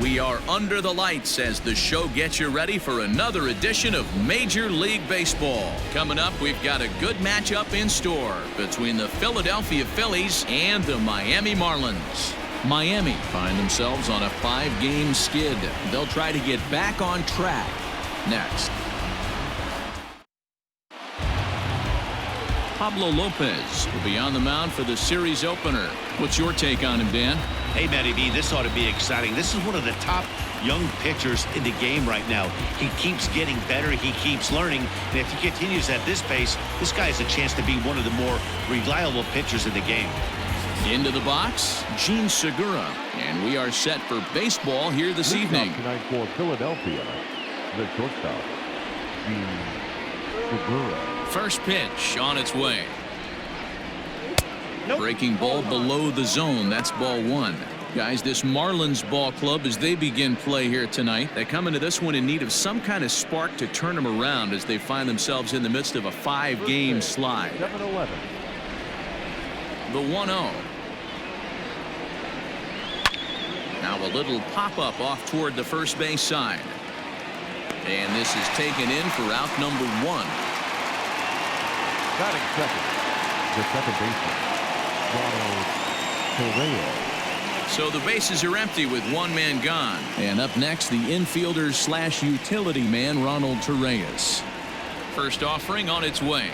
We are under the lights as the show gets you ready for another edition of Major League Baseball. Coming up, we've got a good matchup in store between the Philadelphia Phillies and the Miami Marlins. Miami find themselves on a 5-game skid. They'll try to get back on track next. Pablo Lopez will be on the mound for the series opener. What's your take on him, Dan? Hey, Matty B, this ought to be exciting. This is one of the top young pitchers in the game right now. He keeps getting better. He keeps learning. And if he continues at this pace, this guy has a chance to be one of the more reliable pitchers in the game. Into the box, Gene Segura. And we are set for baseball here this evening. Tonight for Philadelphia, the shortstop, Gene Segura. First pitch on its way. Breaking ball below the zone. That's ball one. Guys, this Marlins ball club, as they begin play here tonight, they come into this one in need of some kind of spark to turn them around as they find themselves in the midst of a 5-game slide. 7-11. The 1-0. Now a little pop-up off toward the first base side. And this is taken in for out number 1. Batting second, the second baseman, Torreo. So the bases are empty with one man gone. And up next, the infielder / utility man, Ronald Torreyes. First offering on its way.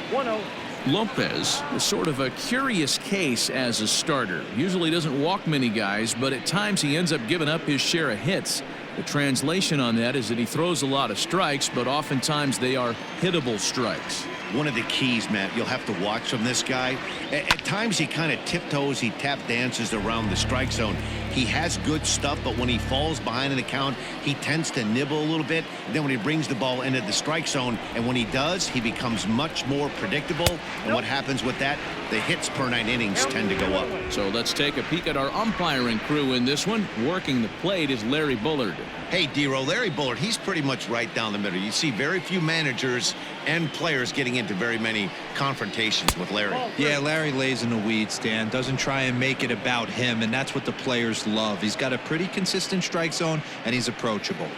1-0. Lopez is sort of a curious case as a starter. Usually doesn't walk many guys, but at times he ends up giving up his share of hits. The translation on that is that he throws a lot of strikes, but oftentimes they are hittable strikes. One of the keys, Matt, you'll have to watch from this guy. At times he kind of tiptoes, he tap dances around the strike zone. He has good stuff, but when he falls behind in the count, he tends to nibble a little bit. And then when he brings the ball into the strike zone, and when he does, he becomes much more predictable. And what happens with that? The hits per 9 innings tend to go up. So let's take a peek at our umpiring crew in this one. Working the plate is Larry Bullard. Hey, D-Row, Larry Bullard, he's pretty much right down the middle. You see very few managers and players getting into very many confrontations with Larry. Yeah, Larry lays in the weeds, Dan. Doesn't try and make it about him, and that's what the players love. He's got a pretty consistent strike zone, and he's approachable.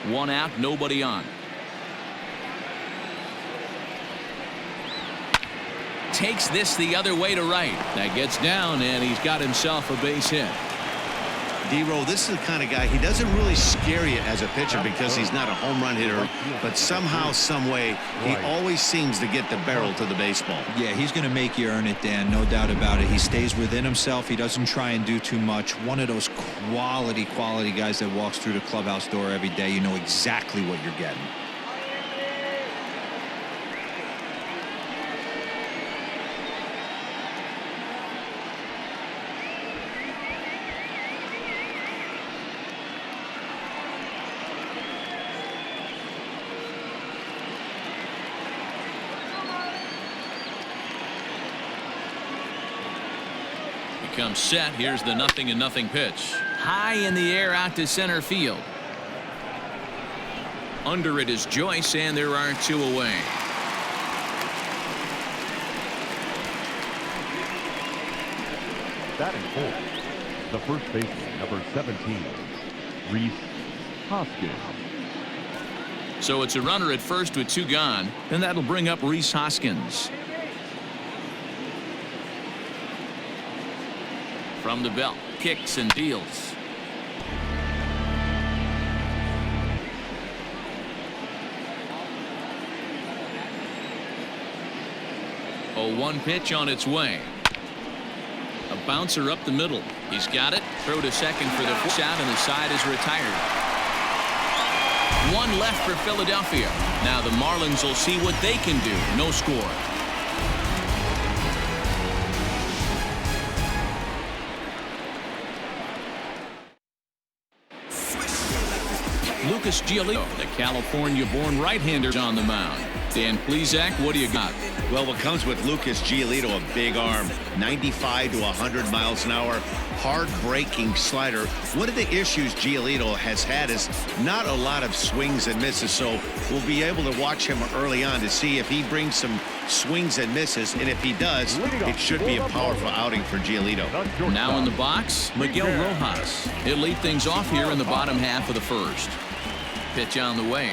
1 out, nobody on. Takes this the other way to right. That gets down, and he's got himself a base hit. D-Row, this is the kind of guy, he doesn't really scare you as a pitcher because he's not a home run hitter, but somehow, some way, he always seems to get the barrel to the baseball. Yeah, he's going to make you earn it, Dan, no doubt about it. He stays within himself. He doesn't try and do too much. One of those quality guys that walks through the clubhouse door every day. You know exactly what you're getting. Comes set. Here's the 0-0 pitch. High in the air out to center field. Under it is Joyce, and there are 2 away. Batting fourth, the first baseman, number 17, Rhys Hoskins. So it's a runner at first with 2 gone, and that'll bring up Rhys Hoskins. From the belt, kicks and deals. A 1 pitch on its way. A bouncer up the middle. He's got it. Throw to second for the first out, and the side is retired. 1 left for Philadelphia. Now the Marlins will see what they can do. No score. Lucas Giolito, the California-born right-hander, on the mound. Dan Plesac, what do you got? Well, what comes with Lucas Giolito, a big arm, 95 to 100 miles an hour, hard-breaking slider. One of the issues Giolito has had is not a lot of swings and misses, so we'll be able to watch him early on to see if he brings some swings and misses, and if he does, it should be a powerful outing for Giolito. Now in the box, Miguel Rojas. He'll lead things off here in the bottom half of the first. Pitch on the way.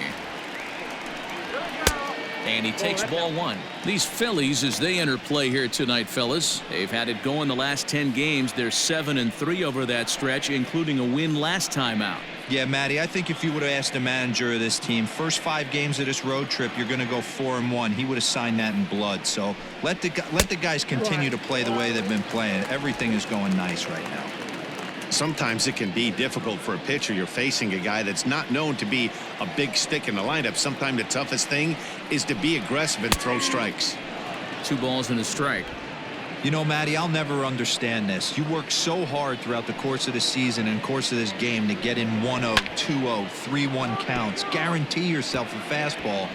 And he takes ball one. These Phillies, as they enter play here tonight, fellas, they've had it going the last 10 games. They're 7-3 over that stretch, including a win last time out. Yeah, Matty, I think if you would have asked the manager of this team, first 5 games of this road trip, you're going to go 4-1. He would have signed that in blood. So let the guys continue to play the way they've been playing. Everything is going nice right now. Sometimes it can be difficult for a pitcher. You're facing a guy that's not known to be a big stick in the lineup. Sometimes the toughest thing is to be aggressive and throw strikes. 2 balls and a strike. You know, Matty, I'll never understand this. You work so hard throughout the course of the season and course of this game to get in 1-0, 2-0, 3-1 counts. Guarantee yourself a fastball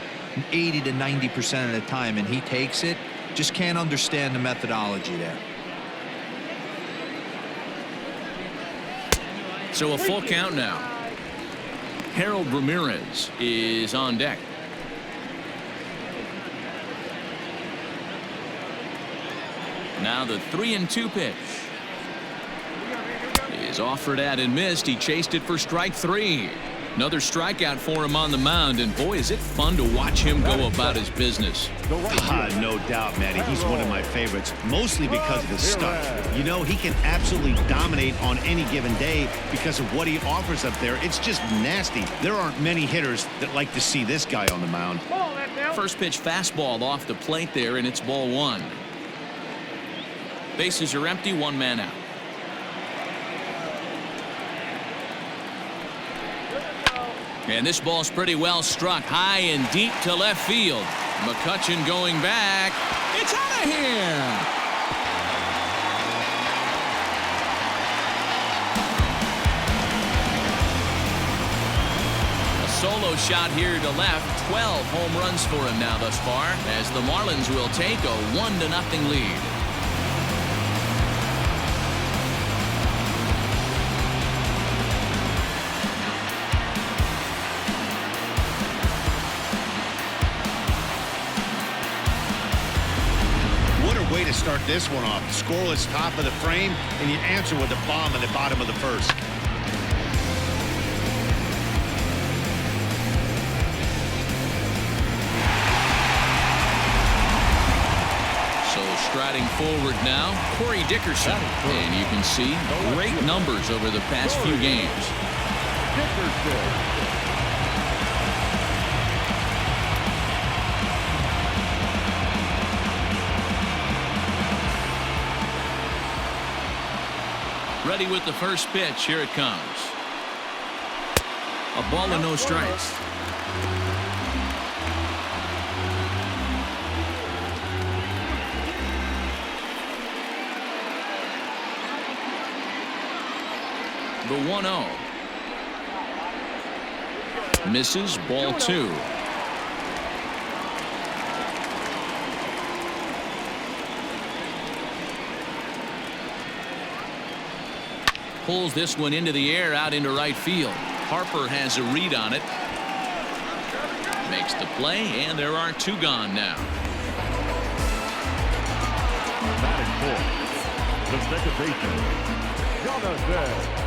80 to 90% of the time, and he takes it. Just can't understand the methodology there. So a full count now. Harold Ramirez is on deck. Now the 3-2 pitch is offered at and missed. He chased it for strike 3. Another strikeout for him on the mound, and boy, is it fun to watch him go about his business. No doubt, Matty. He's one of my favorites, mostly because of his stuff. You know, he can absolutely dominate on any given day because of what he offers up there. It's just nasty. There aren't many hitters that like to see this guy on the mound. First pitch fastball off the plate there, and it's ball 1. Bases are empty, 1 man out. And this ball's pretty well struck, high and deep to left field. McCutchen going back. It's out of here. A solo shot here to left. 12 home runs for him now thus far, as the Marlins will take a 1-0 lead. Way to start this one off. Scoreless top of the frame, and you answer with a bomb in the bottom of the first. So striding forward now, Corey Dickerson. And you can see great numbers over the past few games. Ready with the first pitch. Here it comes. A ball and no strikes. The 1-0. Misses, ball 2. Pulls this one into the air out into right field. Harper has a read on it. Makes the play, and there are 2 gone now. Batting fourth, the second baseman, Jonathan.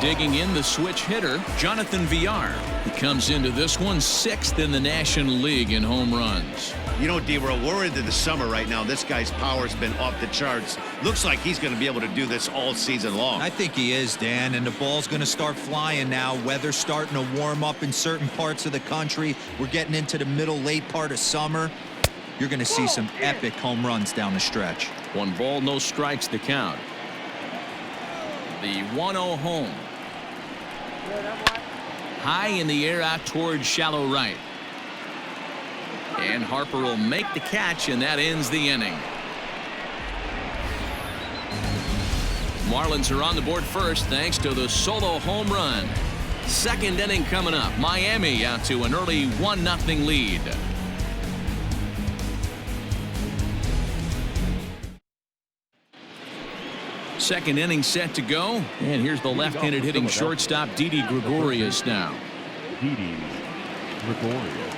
Digging in, the switch hitter, Jonathan Villar. He comes into this one 6th in the National League in home runs. You know, D, we're worried that the summer right now, this guy's power's been off the charts. Looks like he's going to be able to do this all season long. I think he is, Dan, and the ball's going to start flying now. Weather's starting to warm up in certain parts of the country. We're getting into the late part of summer. You're going to see some epic home runs down the stretch. 1 ball, no strikes to count. The 1-0 home. High in the air out towards shallow right. And Harper will make the catch, and that ends the inning. Marlins are on the board first thanks to the solo home run. Second inning coming up. Miami out to an early 1-0 lead. Second inning set to go. And here's the left-handed hitting shortstop, Didi Gregorius now. Didi Gregorius.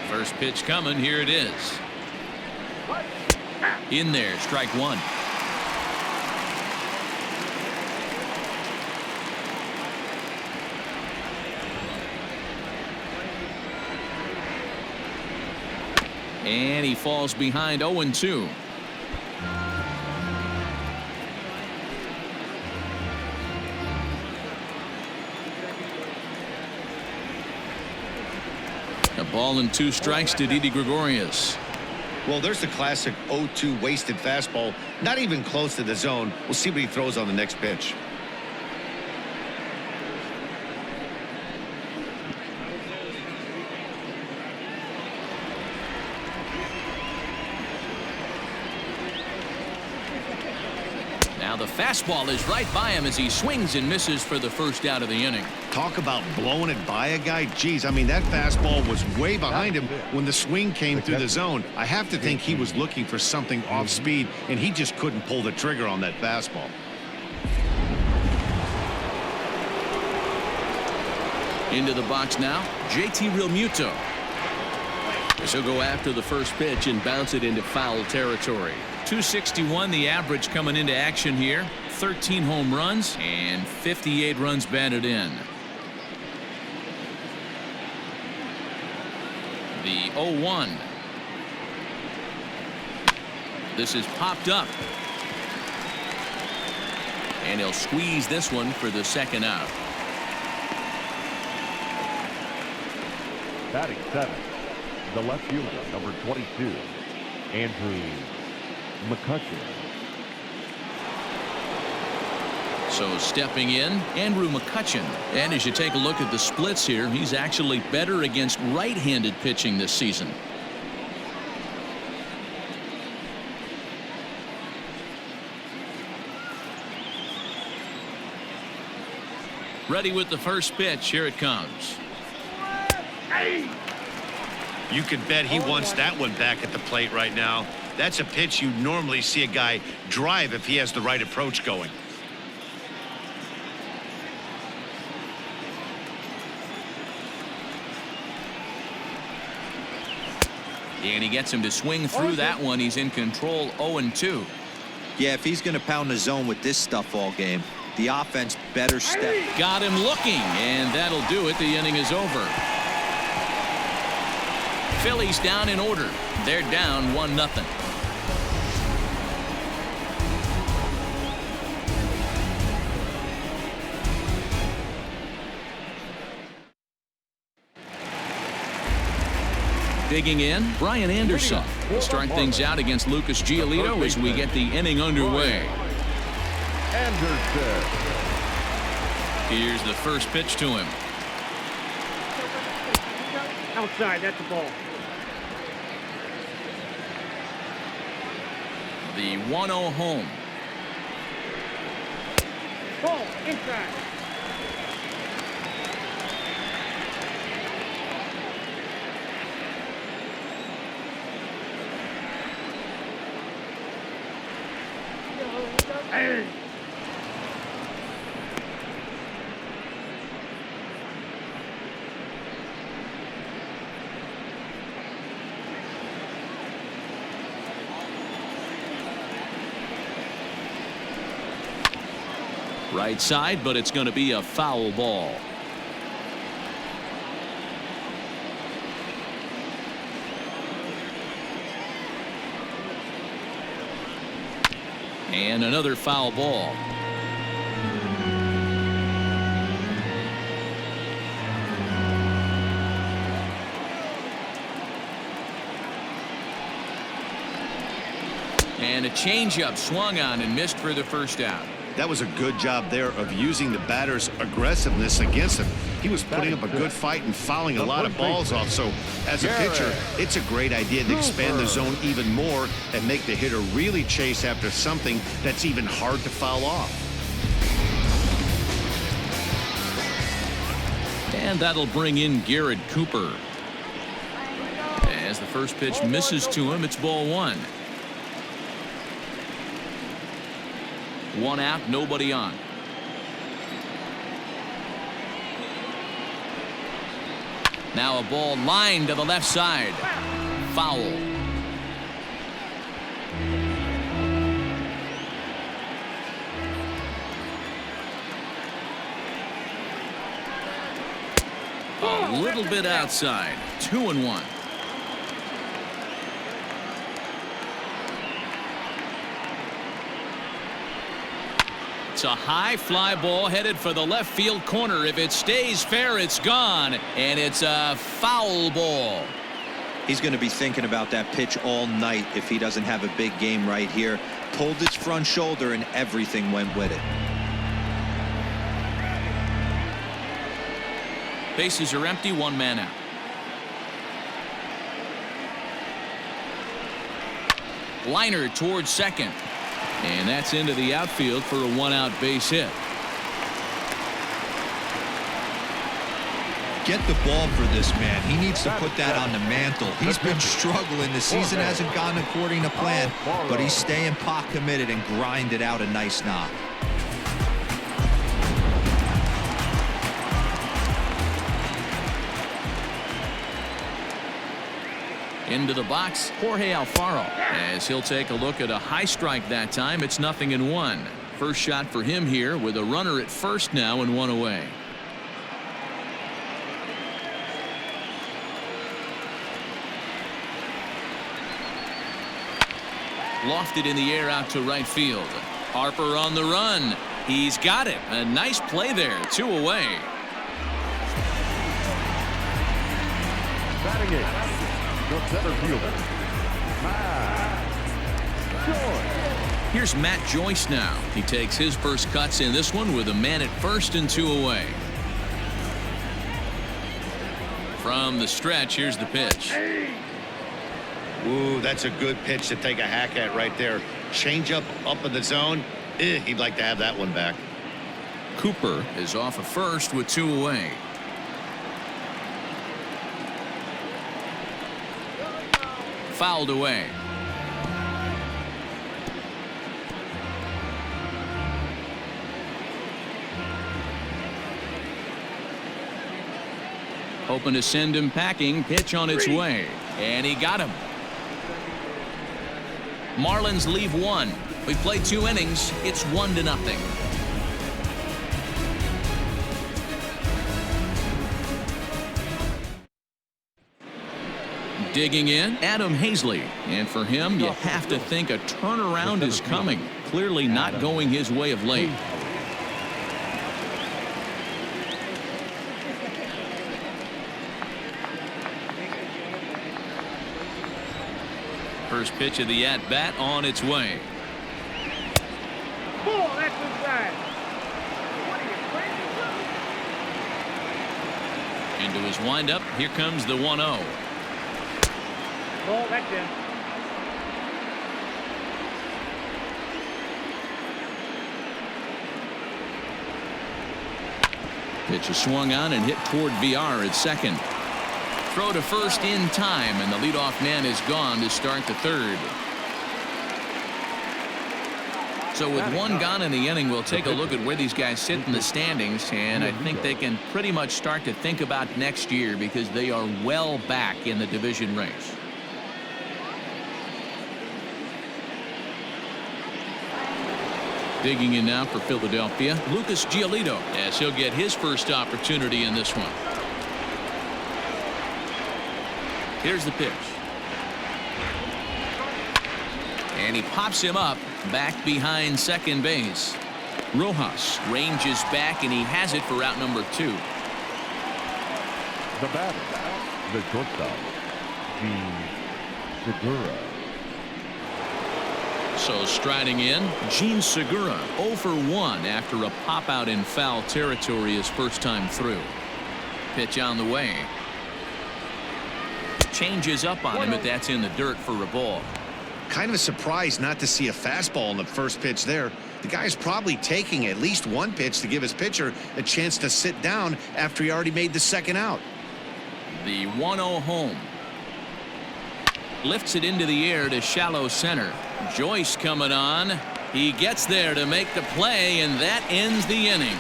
First pitch coming. Here it is. In there, strike one. And he falls behind 0-2. A ball and 2 strikes to Didi Gregorius. Well, there's the classic 0-2 wasted fastball. Not even close to the zone. We'll see what he throws on the next pitch. Now the fastball is right by him as he swings and misses for the first out of the inning. Talk about blowing it by a guy. Geez, I mean, that fastball was way behind him when the swing came through the zone. I have to think he was looking for something off speed, and he just couldn't pull the trigger on that fastball. Into the box now, JT Realmuto. He'll go after the first pitch and bounce it into foul territory. 261 the average coming into action here. 13 home runs and 58 runs batted in. The 0-1. This is popped up. And he'll squeeze this one for the second out. Batting 7th, the left fielder, number 22, Andrew McCutcheon. So stepping in, Andrew McCutcheon. And as you take a look at the splits here, he's actually better against right-handed pitching this season. Ready with the first pitch. Here it comes. You can bet he wants that one back at the plate right now. That's a pitch you normally see a guy drive if he has the right approach going. And he gets him to swing through that one. He's in control. 0-2. Yeah, if he's going to pound the zone with this stuff all game, the offense better step. Got him looking, and that'll do it. The inning is over. Phillies down in order. They're down 1-0. Digging in, Brian Anderson will start things out against Lucas Giolito as we get the inning underway. Anderson. Here's the first pitch to him. Outside, that's the ball. The 1-0 home. Ball, inside. Hey. Right side, but it's going to be a foul ball. And another foul ball. And a changeup swung on and missed for the first out. That was a good job there of using the batter's aggressiveness against him. He was putting up a good fight and fouling a lot of balls off. So as a pitcher, it's a great idea to expand the zone even more and make the hitter really chase after something that's even hard to foul off. And that'll bring in Garrett Cooper. As the first pitch misses to him, it's ball one. One out, nobody on. Now a ball lined to the left side. Foul. A little bit outside. 2-1. It's a high fly ball headed for the left field corner. If it stays fair, it's gone, and it's a foul ball. He's going to be thinking about that pitch all night if he doesn't have a big game right here. Pulled his front shoulder and everything went with it. Bases are empty, one man out. Liner towards second. And that's into the outfield for a one-out base hit. Get the ball for this man. He needs to put that on the mantle. He's been struggling. The season hasn't gone according to plan, but he's staying pot committed and grinded out a nice knock. Into the box, Jorge Alfaro, as he'll take a look at a high strike that time. It's 0-1. First shot for him here with a runner at first now and one away. Lofted in the air out to right field. Harper on the run. He's got it. A nice play there. 2 away. Batting it, the center fielder, Matt Joyce. Here's Matt Joyce now. He takes his first cuts in this one with a man at first and 2 away. From the stretch, here's the pitch. Ooh, that's a good pitch to take a hack at right there. Change up in the zone. He'd like to have that one back. Cooper is off of first with 2 away. Fouled away. Hoping to send him packing. Pitch on its way. And he got him. Marlins leave 1. We played 2 innings. It's 1-0. Digging in, Adam Hazley. And for him, you have to think a turnaround is coming. Clearly not going his way of late. First pitch of the at-bat on its way. Ball, that's inside. Into his windup, here comes the 1-0. Ball, that's in. Pitch is swung on and hit toward VR at second. Throw to first in time, and the leadoff man is gone to start the third. So with 1 gone in the inning, we'll take a look at where these guys sit in the standings, and I think they can pretty much start to think about next year because they are well back in the division race. Digging in now for Philadelphia, Lucas Giolito, as he'll get his first opportunity in this one. Here's the pitch. And he pops him up back behind second base. Rojas ranges back, and he has it for out number 2. The batter, the shortstop, Gene Segura. So striding in, Gene Segura 0 for 1 after a pop out in foul territory his first time through. Pitch on the way. Changes up on him, but that's in the dirt for a ball. Kind of a surprise not to see a fastball in the first pitch there. The guy's probably taking at least one pitch to give his pitcher a chance to sit down after he already made the second out. The 1-0 home. Lifts it into the air to shallow center. Joyce coming on. He gets there to make the play, and that ends the inning.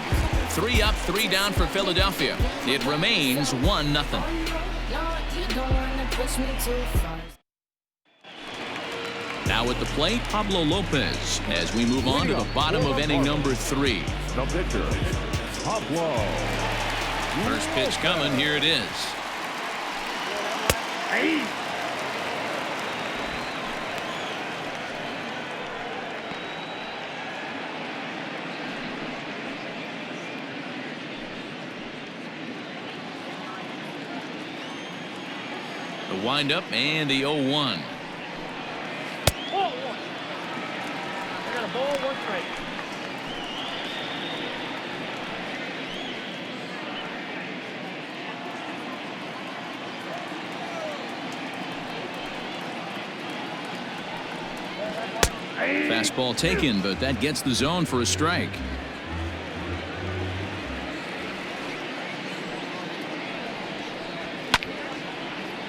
3 up, 3 down for Philadelphia. It remains 1-0. Now at the plate, Pablo Lopez, as we move on to the bottom of inning number 3. The pitcher, Pablo. First pitch coming. Here it is. Hey. The windup and the 0-1. Ball 1. I got a ball, 1 strike. Fastball taken, but that gets the zone for a strike.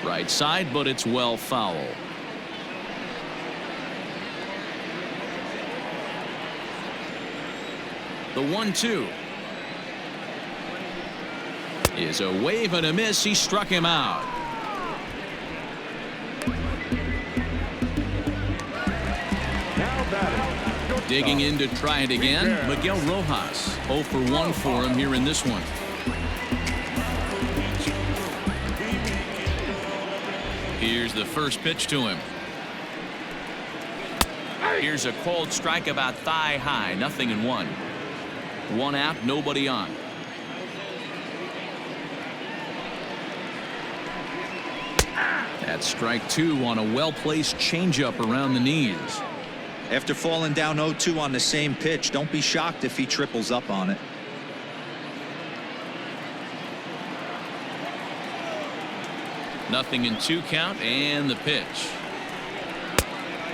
Right side, but it's well foul. The 1-2 is a wave and a miss. He struck him out. Digging in to try it again, Miguel Rojas. 0 for 1 for him here in this one. Here's the first pitch to him. Here's a cold strike about thigh high. 0-1. 1 out, nobody on. That's strike 2 on a well-placed changeup around the knees. After falling down 0-2 on the same pitch, don't be shocked if he triples up on it. Nothing in 2 count, and the pitch.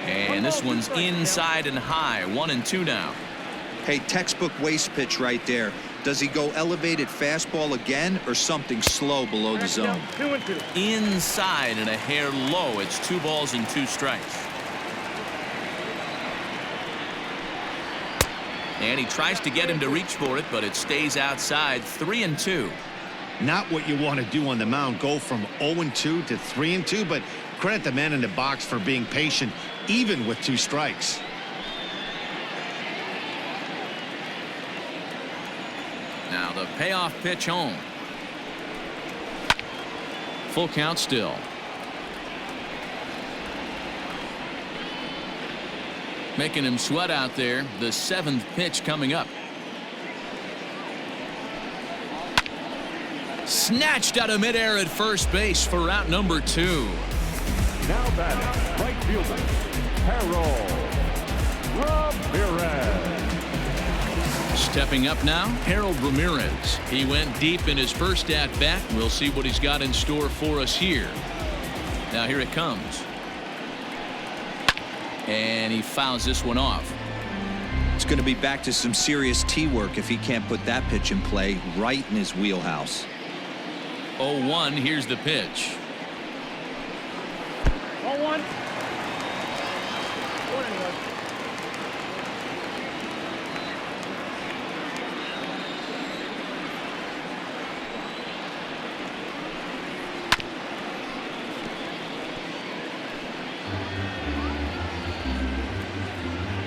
And this one's inside and high. 1-2 now. Hey, textbook waste pitch right there. Does he go elevated fastball again or something slow below the zone? 2-2. Inside and a hair low. It's 2 balls and 2 strikes. And he tries to get him to reach for it, but it stays outside. 3-2. Not what you want to do on the mound, go from 0-2 to 3-2, but credit the man in the box for being patient even with 2 strikes. Now the payoff pitch home. Full count still. Making him sweat out there. The 7th pitch coming up. Snatched out of midair at first base for out number 2. Now batting, right fielder, Harold Ramirez. Stepping up now, Harold Ramirez. He went deep in his first at-bat. We'll see what he's got in store for us here. Now here it comes. And he fouls this one off. It's going to be back to some serious tee work if he can't put that pitch in play right in his wheelhouse. 0-1, here's the pitch. 1-1.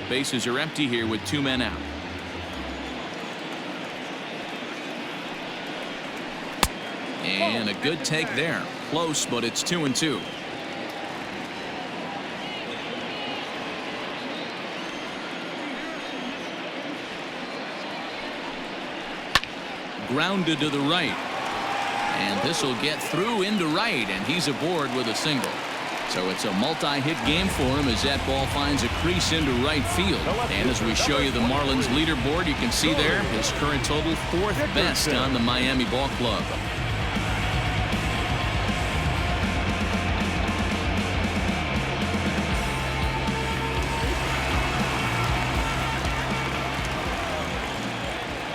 Bases are empty here with 2 men out. And a good take there. Close, but it's 2-2. Grounded to the right. And this will get through into right, and he's aboard with a single. So it's a multi-hit game for him as that ball finds a crease into right field. And as we show you the Marlins leaderboard, you can see there his current total 4th best on the Miami ball club.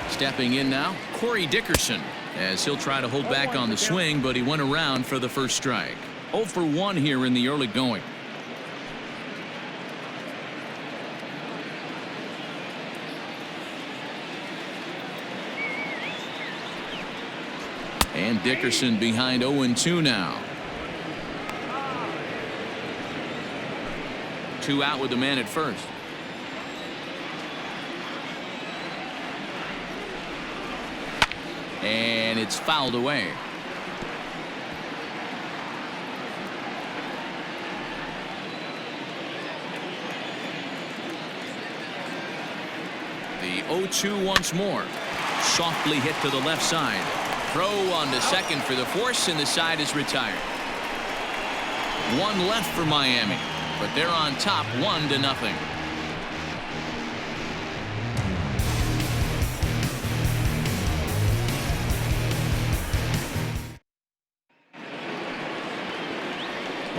Stepping in now, Corey Dickerson, as he'll try to hold back on the swing, but he went around for the first strike. 0 for 1 here in the early going. And Dickerson behind 0-2 now. 2 out with the man at first. And it's fouled away. The 0-2 once more. Softly hit to the left side. Throw on to second for the force, and the side is retired. 1 left for Miami, but they're on top 1-0.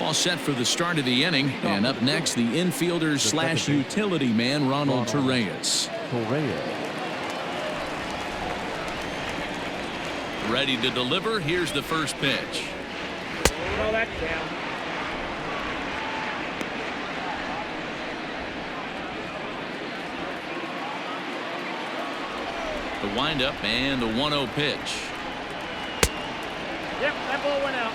All set for the start of the inning, and up next the infielder slash utility man Ronald Torreyes. Ready to deliver. Here's the first pitch. Oh, that's down. The windup and the 1-0 pitch. Yep, that ball went out.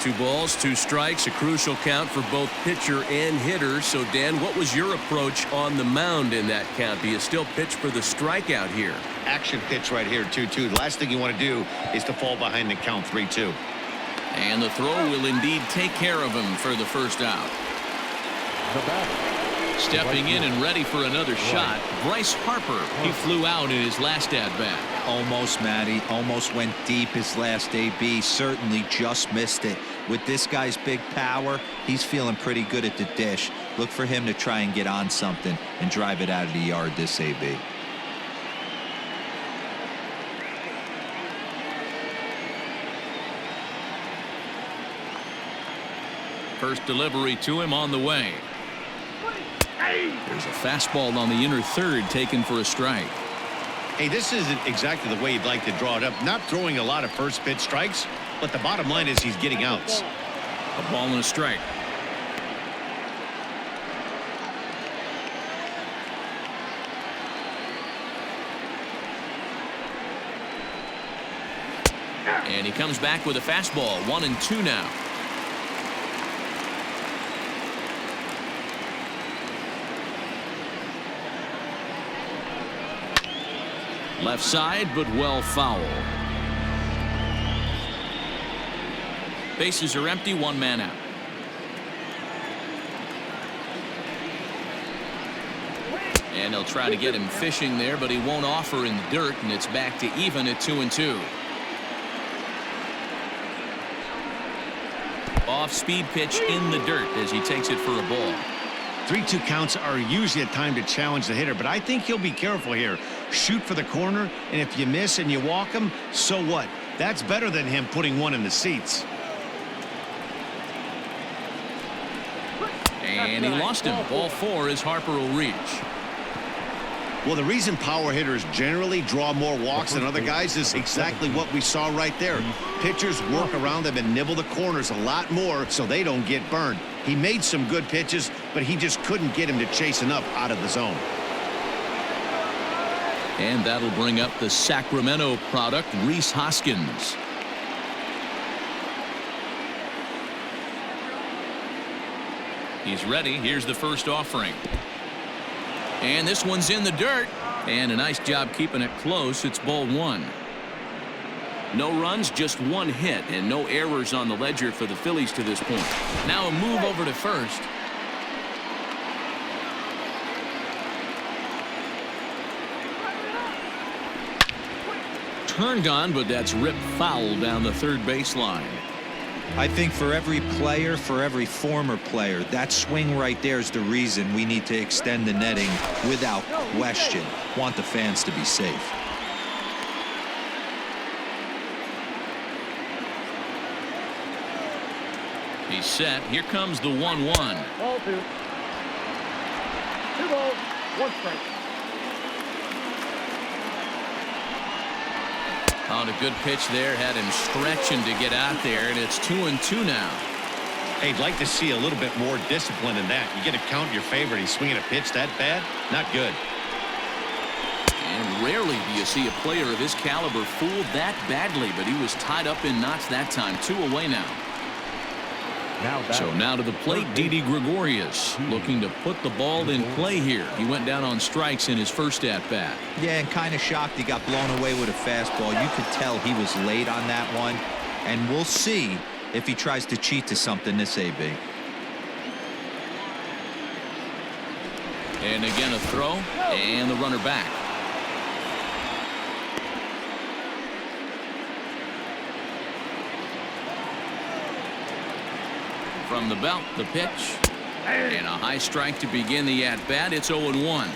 Two balls, 2 strikes, a crucial count for both pitcher and hitter. So, Dan, what was your approach on the mound in that count? Do you still pitch for the strikeout here? Action pitch right here, 2-2. The last thing you want to do is to fall behind the count 3-2. And the throw will indeed take care of him for the first out. Stepping in and ready for another shot, Bryce Harper. He flew out in his last at-bat. Almost, Matty. Almost went deep his last AB. Certainly just missed it. With this guy's big power, he's feeling pretty good at the dish. Look for him to try and get on something and drive it out of the yard this AB. First delivery to him on the way. There's a fastball on the inner third taken for a strike. Hey, this isn't exactly the way you'd like to draw it up. Not throwing a lot of first pitch strikes, but the bottom line is he's getting outs. A ball and a strike. And he comes back with a fastball. 1-2 now. Left side, but well foul. Bases are empty, 1 man out. And they'll try to get him fishing there, but he won't offer in the dirt, and it's back to even at 2-2. Off-speed pitch in the dirt as he takes it for a ball. 3-2 counts are usually a time to challenge the hitter, but I think he'll be careful here. Shoot for the corner, and if you miss and you walk him, so what? That's better than him putting one in the seats. And he lost him. Ball 4 as Harper will reach. Well, the reason power hitters generally draw more walks than other guys is exactly what we saw right there. Pitchers work around them and nibble the corners a lot more so they don't get burned. He made some good pitches, but he just couldn't get him to chase enough out of the zone. And that'll bring up the Sacramento product, Rhys Hoskins. He's ready. Here's the first offering. And this one's in the dirt. And a nice job keeping it close. It's ball 1. No runs, just one hit, and no errors on the ledger for the Phillies to this point. Now a move over to first. Turned on, but that's ripped foul down the third baseline. I think for every player, for every former player, that swing right there is the reason we need to extend the netting without question. Want the fans to be safe. He's set. Here comes the 1-1. Ball 2. 2 balls, 1 strike. On a good pitch there, had him stretching to get out there, and it's 2-2 now. Hey, I'd like to see a little bit more discipline in that. You get a count in your favor, and he's swinging a pitch that bad? Not good. And rarely do you see a player of his caliber fooled that badly, but he was tied up in knots that time. 2 away now. So now to the plate, Didi Gregorius, looking to put the ball in play here. He went down on strikes in his first at-bat. Yeah, and kind of shocked he got blown away with a fastball. You could tell he was late on that one, and we'll see if he tries to cheat to something this AB. And again a throw, and the runner back. From the belt, the pitch, and a high strike to begin the at-bat. It's 0-1.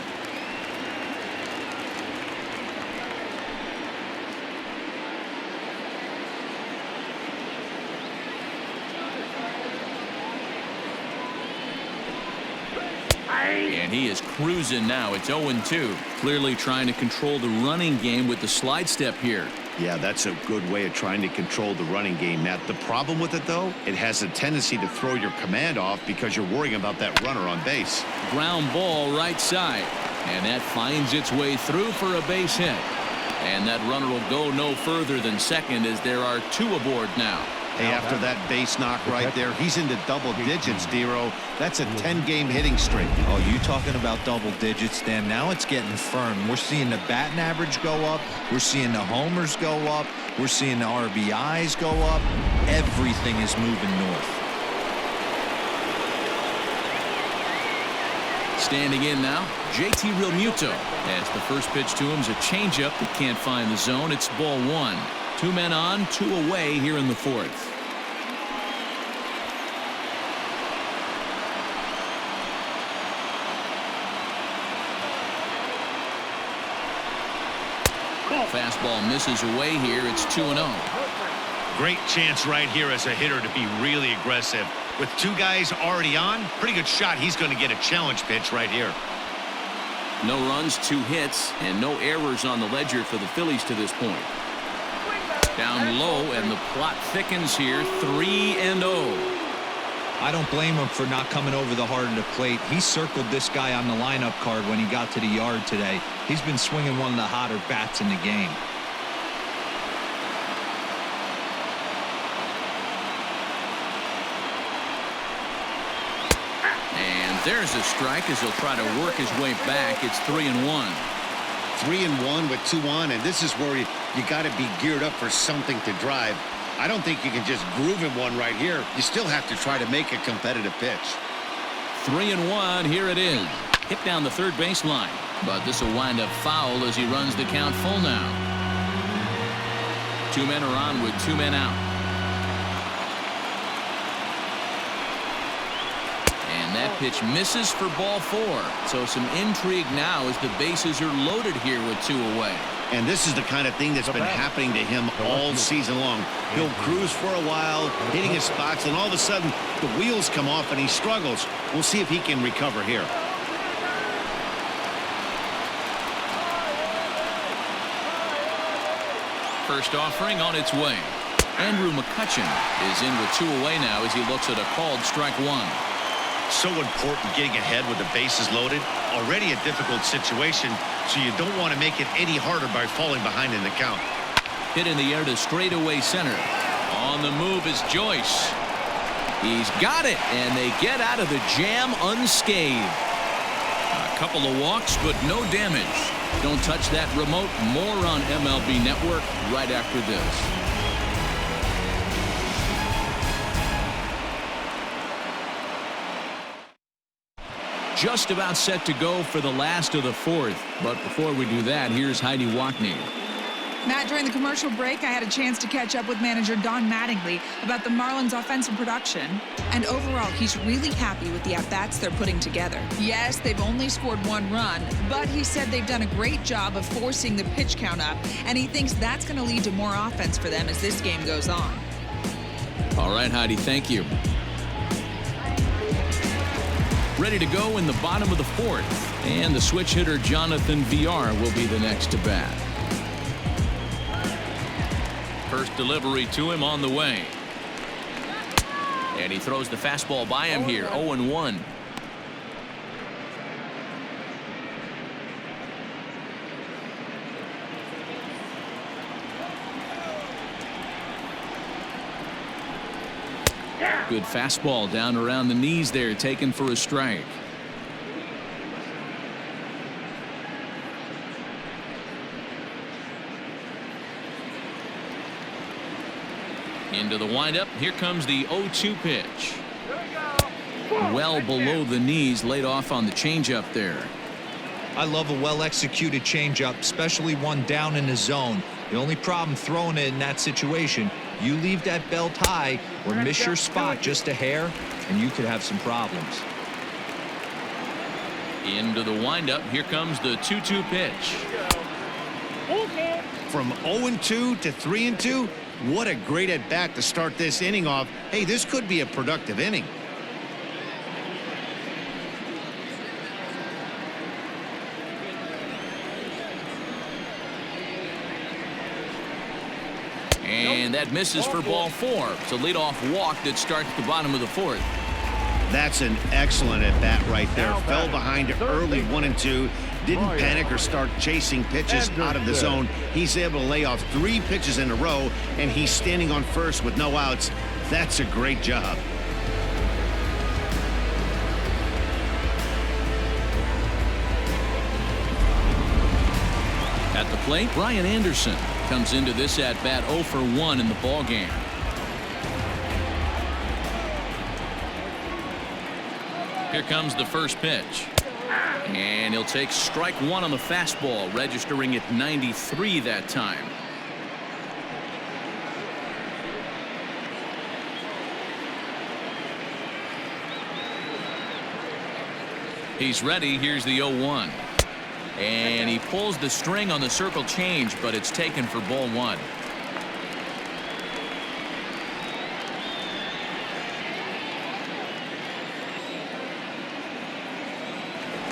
And he is cruising now. It's 0-2. Clearly trying to control the running game with the slide step here. Yeah, that's a good way of trying to control the running game, Matt. The problem with it, though, it has a tendency to throw your command off because you're worrying about that runner on base. Ground ball right side. And that finds its way through for a base hit. And that runner will go no further than second as there are 2 aboard now. Hey, after that base knock right there, he's into double digits, Dero. That's a 10-game hitting streak. Oh, you talking about double digits, Dan? Now it's getting firm. We're seeing the batting average go up. We're seeing the homers go up. We're seeing the RBIs go up. Everything is moving north. Standing in now, JT Realmuto. As the first pitch to him is a changeup that can't find the zone. It's ball 1. 2 men on, 2 away here in the 4th. Fastball misses away here. It's 2-0. Great chance right here as a hitter to be really aggressive. With 2 guys already on, pretty good shot. He's going to get a challenge pitch right here. No runs, 2 hits, and no errors on the ledger for the Phillies to this point. Down low, and the plot thickens here. 3-0. I don't blame him for not coming over the heart of the plate. He circled this guy on the lineup card when he got to the yard today. He's been swinging one of the hotter bats in the game. And there's a strike as he'll try to work his way back. It's 3-1. 3-1 with 2 on, and this is where you got to be geared up for something to drive. I don't think you can just groove him one right here. You still have to try to make a competitive pitch. 3-1. Here it is. Hit down the third baseline, but this will wind up foul as he runs the count full now. 2 men are on with 2 men out. And that pitch misses for ball 4. So some intrigue now as the bases are loaded here with 2 away. And this is the kind of thing that's been happening to him all season long. He'll cruise for a while, hitting his spots, and all of a sudden the wheels come off and he struggles. We'll see if he can recover here. First offering on its way. Andrew McCutchen is in with 2 away now as he looks at a called strike 1. So important getting ahead with the bases loaded. Already a difficult situation, so you don't want to make it any harder by falling behind in the count. Hit in the air to straightaway center. On the move is Joyce. He's got it, and they get out of the jam unscathed. A couple of walks, but no damage. Don't touch that remote. More on MLB Network right after this. Just about set to go for the last of the fourth. But before we do that, here's Heidi Wackney. Matt, during the commercial break, I had a chance to catch up with manager Don Mattingly about the Marlins' offensive production. And overall, he's really happy with the at-bats they're putting together. Yes, they've only scored 1 run, but he said they've done a great job of forcing the pitch count up, and he thinks that's going to lead to more offense for them as this game goes on. All right, Heidi, thank you. Ready to go in the bottom of the fourth. And the switch hitter Jonathan VR will be the next to bat. First delivery to him on the way. And he throws the fastball by him here. 0-1. Good fastball down around the knees there, taken for a strike. Into the windup. Here comes the 0-2 pitch. Well below the knees, laid off on the changeup there. I love a well-executed changeup, especially one down in the zone. The only problem throwing it in that situation, you leave that belt high or miss your spot just a hair, and you could have some problems. Into the windup. Here comes the 2-2 pitch. From 0-2 to 3-2, what a great at-bat to start this inning off. Hey, this could be a productive inning. And that misses for ball 4. It's a leadoff walk that starts the bottom of the fourth. That's an excellent at-bat right there. Fell behind early 1-2. Didn't panic or start chasing pitches out of the zone. He's able to lay off 3 pitches in a row, and he's standing on first with no outs. That's a great job. At the plate, Brian Anderson comes into this at-bat 0 for 1 in the ballgame. Here comes the first pitch. And he'll take strike 1 on the fastball, registering at 93 that time. He's ready. Here's the 0-1. And he pulls the string on the circle change, but it's taken for ball 1.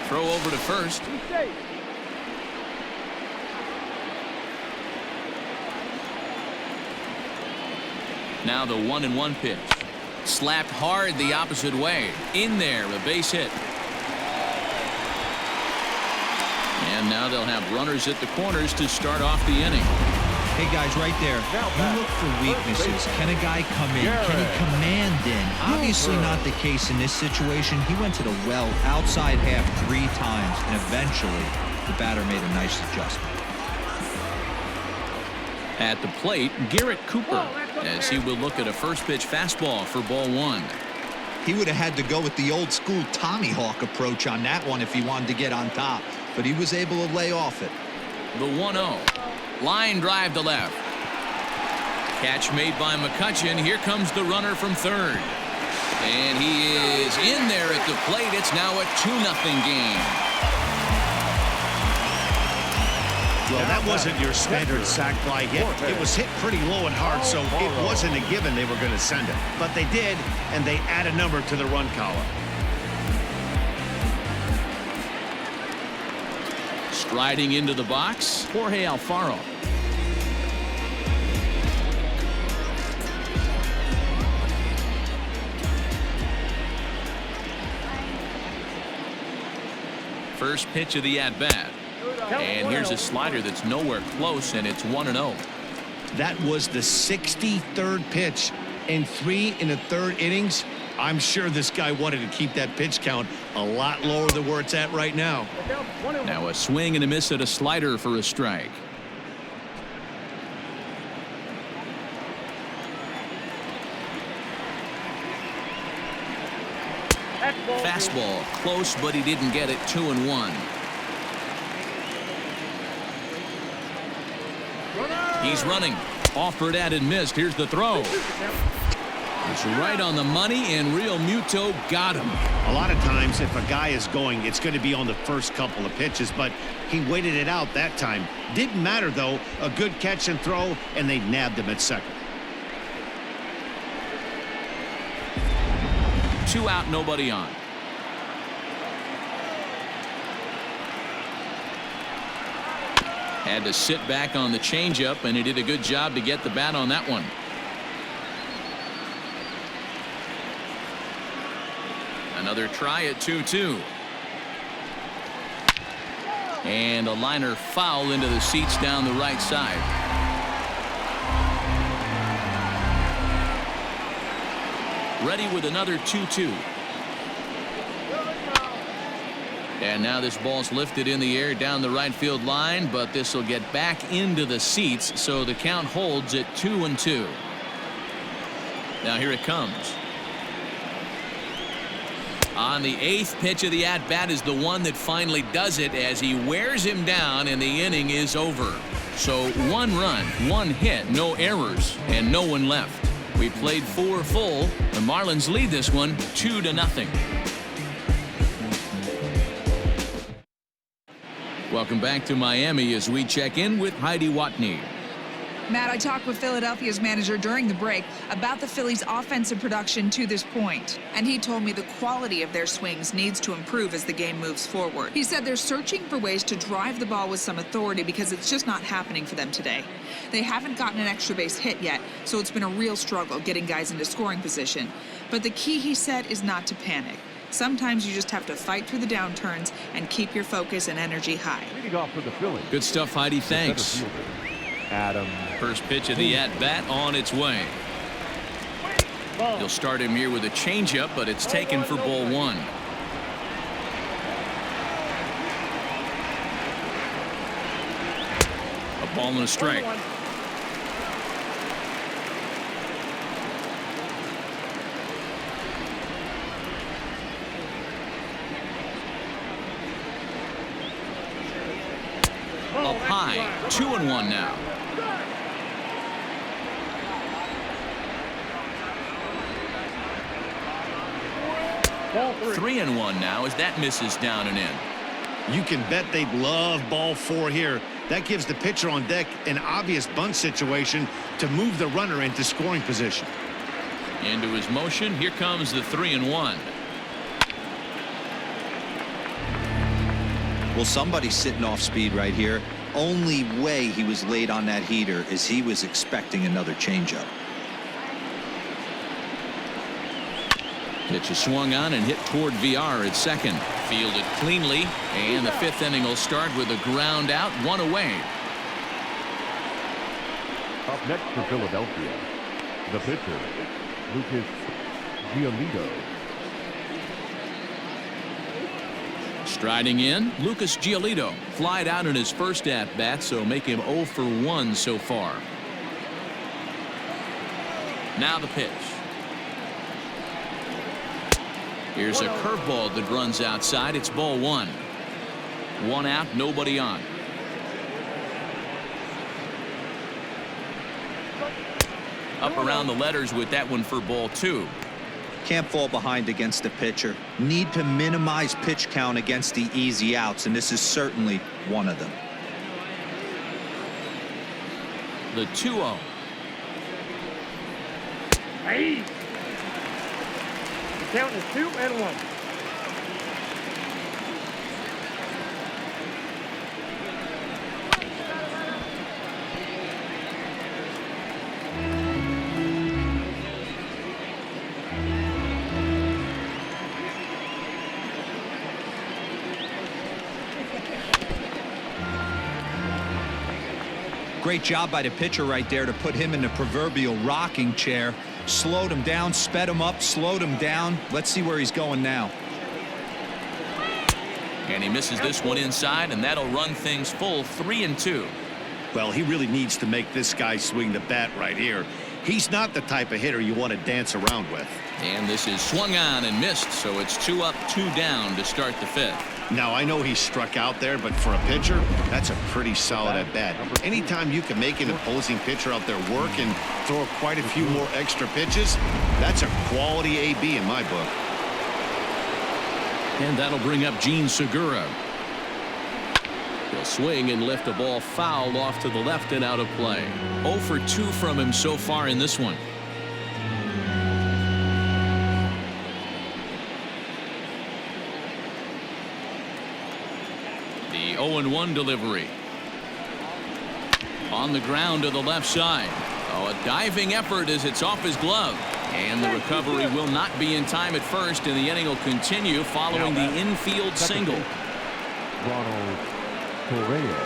Throw over to first. Now the 1-1 pitch. Slapped hard the opposite way. In there, a base hit. And now they'll have runners at the corners to start off the inning. Hey, guys, right there, you look for weaknesses. Can a guy come in? Can he command in? Obviously not the case in this situation. He went to the well outside half 3 times, and eventually the batter made a nice adjustment. At the plate, Garrett Cooper, as he will look at a first pitch fastball for ball 1. He would have had to go with the old school Tommy Hawk approach on that one if he wanted to get on top, but he was able to lay off it. The 1-0. Line drive to left. Catch made by McCutchen. Here comes the runner from third. And he is in there at the plate. It's now a 2-0 game. Well, that wasn't your standard sac fly hit. It was hit pretty low and hard, so it wasn't a given they were going to send it. But they did, and they add a number to the run column. Striding into the box, Jorge Alfaro. First pitch of the at-bat. And here's a slider that's nowhere close, and it's 1-0. That was the 63rd pitch in 3 1/3 innings. I'm sure this guy wanted to keep that pitch count a lot lower than where it's at right now. Now a swing and a miss at a slider for a strike. Fastball close, but he didn't get it. 2-1. He's running. Offered at and missed. Here's the throw. It's right on the money, and Real Muto got him. A lot of times, if a guy is going, it's going to be on the first couple of pitches, but he waited it out that time. Didn't matter, though. A good catch and throw, and they nabbed him at second. 2 out, nobody on. Had to sit back on the changeup, and he did a good job to get the bat on that one. Another try at 2-2. And a liner foul into the seats down the right side. Ready with another 2-2. And now this ball's lifted in the air down the right field line, but this will get back into the seats, so the count holds at 2-2. Now here it comes. On the 8th pitch of the at-bat is the one that finally does it as he wears him down, and the inning is over. So 1 run, 1 hit, no errors, and no one left. We played 4 full. The Marlins lead this one 2-0. Welcome back to Miami as we check in with Heidi Watney. Matt, I talked with Philadelphia's manager during the break about the Phillies' offensive production to this point, and he told me the quality of their swings needs to improve as the game moves forward. He said they're searching for ways to drive the ball with some authority because it's just not happening for them today. They haven't gotten an extra base hit yet, so it's been a real struggle getting guys into scoring position. But the key, he said, is not to panic. Sometimes you just have to fight through the downturns and keep your focus and energy high. Leading off for the Phillies. Good stuff, Heidi. Thanks. Adam. First pitch of the at-bat on its way. He'll start him here with a changeup, but it's taken for ball 1. A ball and a strike. Up high, 2-1 now. Ball 3-1 now as that misses down and in. You can bet they love ball 4 here. That gives the pitcher on deck an obvious bunt situation to move the runner into scoring position. Into his motion. Here comes the 3-1. Well, somebody's sitting off speed right here. Only way he was late on that heater is he was expecting another changeup. Pitch is swung on and hit toward VR at second. Fielded cleanly, and the 5th inning will start with a ground out, 1 away. Up next for Philadelphia, the pitcher, Lucas Giolito. Striding in, Lucas Giolito. Flied out in his first at-bat, so make him 0 for 1 so far. Now the pitch. Here's a curveball that runs outside. It's ball 1. 1 out, nobody on. Up around the letters with that one for ball 2. Can't fall behind against the pitcher. Need to minimize pitch count against the easy outs, and this is certainly one of them. The 2-0. Hey. The count is 2-1. Great job by the pitcher right there to put him in the proverbial rocking chair. Slowed him down, sped him up, slowed him down. Let's see where he's going now. And he misses this one inside, and that'll run things full 3-2. Well, he really needs to make this guy swing the bat right here. He's not the type of hitter you want to dance around with. And this is swung on and missed, so it's 2 up, 2 down to start the 5th. Now, I know he struck out there, but for a pitcher, that's a pretty solid at-bat. Anytime you can make an opposing pitcher out there work and throw quite a few more extra pitches, that's a quality AB in my book. And that'll bring up Gene Segura. He'll swing and lift a ball foul off to the left and out of play. 0 for 2 from him so far in this one. The 0-1 delivery. On the ground to the left side. Oh, a diving effort as it's off his glove. And the recovery will not be in time at first, and the inning will continue following the infield single. Ronald Torreyes.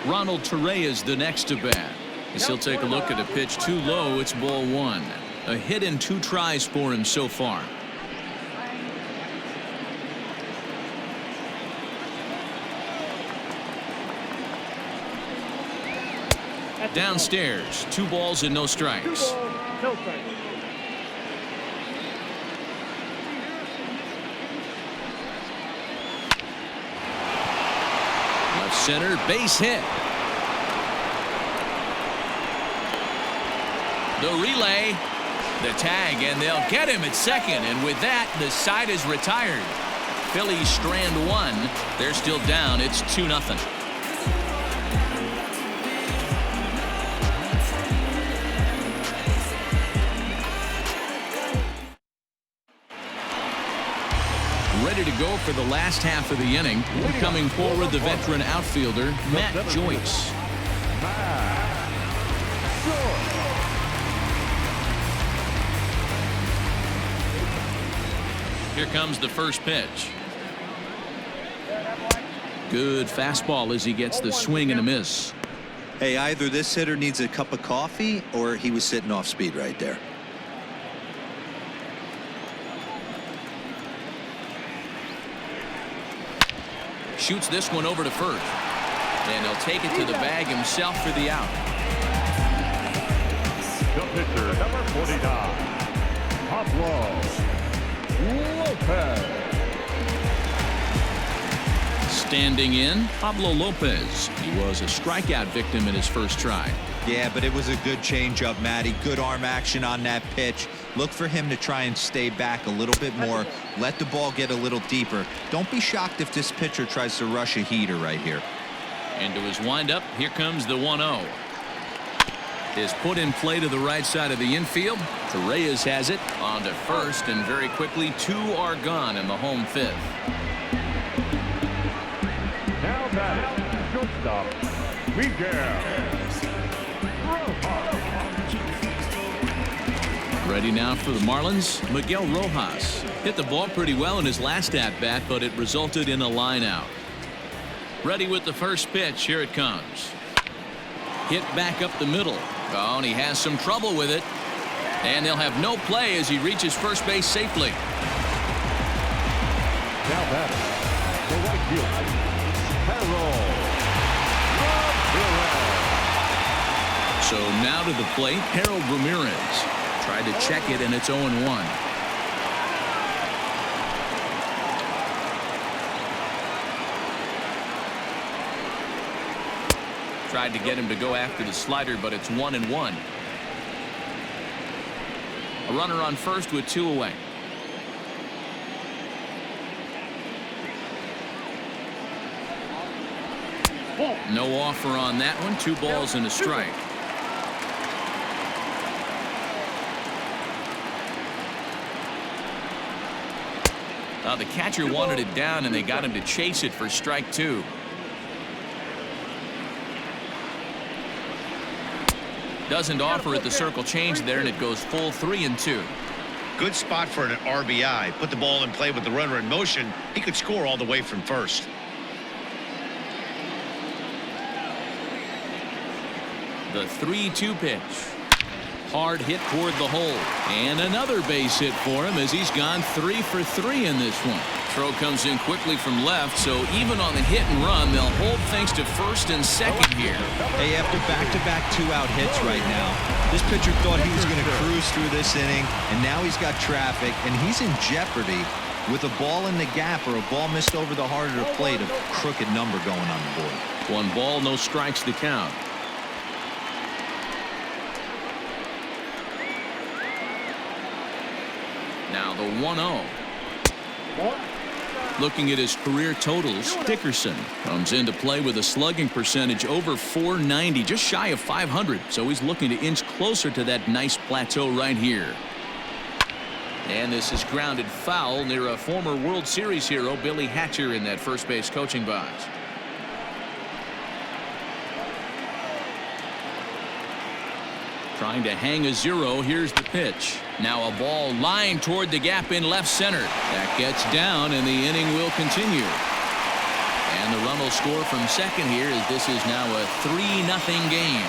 Ronald Torreyes the next to bat. As he'll take a look at a pitch too low. It's ball 1. A hit and 2 tries for him so far. Downstairs, 2 balls and no strikes. No strikes. Left center, base hit. The relay, the tag, and they'll get him at second. And with that, the side is retired. Phillies strand 1. They're still down. It's 2-0. Ready to go for the last half of the inning. Coming forward, the veteran outfielder, Matt Joyce. Here comes the first pitch. Good fastball as he gets the swing and a miss. Hey, either this hitter needs a cup of coffee or he was sitting off speed right there. Shoots this one over to first. And he'll take it to the bag himself for the out. The pitcher, number 49, Pablo Lopez. Standing in, Pablo Lopez. He was a strikeout victim in his first try. Yeah, but it was a good changeup, Matty. Good arm action on that pitch. Look for him to try and stay back a little bit more. Let the ball get a little deeper. Don't be shocked if this pitcher tries to rush a heater right here. Into his windup, here comes the 1-0. Is put in play to the right side of the infield. Torreyes has it on to first, and very quickly 2 are gone in the home 5th. Now batting, shortstop, Miguel. Ready now for the Marlins, Miguel Rojas. Hit the ball pretty well in his last at-bat, but it resulted in a line out. Ready with the first pitch. Here it comes. Hit back up the middle. Oh, and he has some trouble with it. And they'll have no play as he reaches first base safely. Now batting, the right fielder, Harold. So now to the plate, Harold Ramirez. Tried to check it, and it's 0-1. Tried to get him to go after the slider, but it's 1-1. A runner on first with 2 away. No offer on that one. 2 balls and a strike. The catcher wanted it down, and they got him to chase it for strike 2. Doesn't offer at the circle change there, and it goes full 3-2. Good spot for an RBI. Put the ball in play with the runner in motion. He could score all the way from first. The 3-2 pitch. Hard hit toward the hole. And another base hit for him as he's gone 3 for 3 in this one. Throw comes in quickly from left, so even on the hit and run, they'll hold things to first and second here. Hey, after back-to-back 2-out hits right now, this pitcher thought he was going to cruise through this inning, and now he's got traffic, and he's in jeopardy with a ball in the gap or a ball missed over the heart of the plate, a crooked number going on the board. 1 ball, no strikes to count. Now the 1-0. Looking at his career totals, Dickerson comes into play with a slugging percentage over 490, just shy of 500. So he's looking to inch closer to that nice plateau right here. And this is grounded foul near a former World Series hero, Billy Hatcher, in that first base coaching box. Trying to hang a 0. Here's the pitch. Now a ball lined toward the gap in left center. That gets down, and the inning will continue. And the run will score from second here, as this is now a 3-0 game.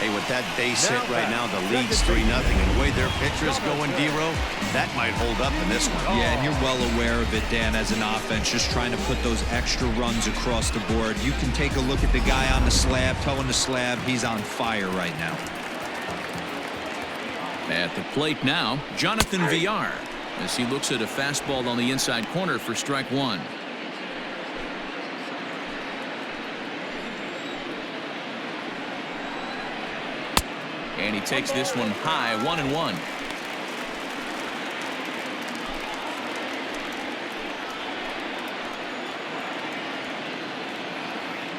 Hey, with that base hit right now, the lead's 3-0. And the way their pitcher is going, D-Row, that might hold up in this one. Yeah, and you're well aware of it, Dan, as an offense, just trying to put those extra runs across the board. You can take a look at the guy on the slab, toeing the slab. He's on fire right now. At the plate now, Jonathan Villar, as he looks at a fastball on the inside corner for strike 1. And he takes this one high, 1-1.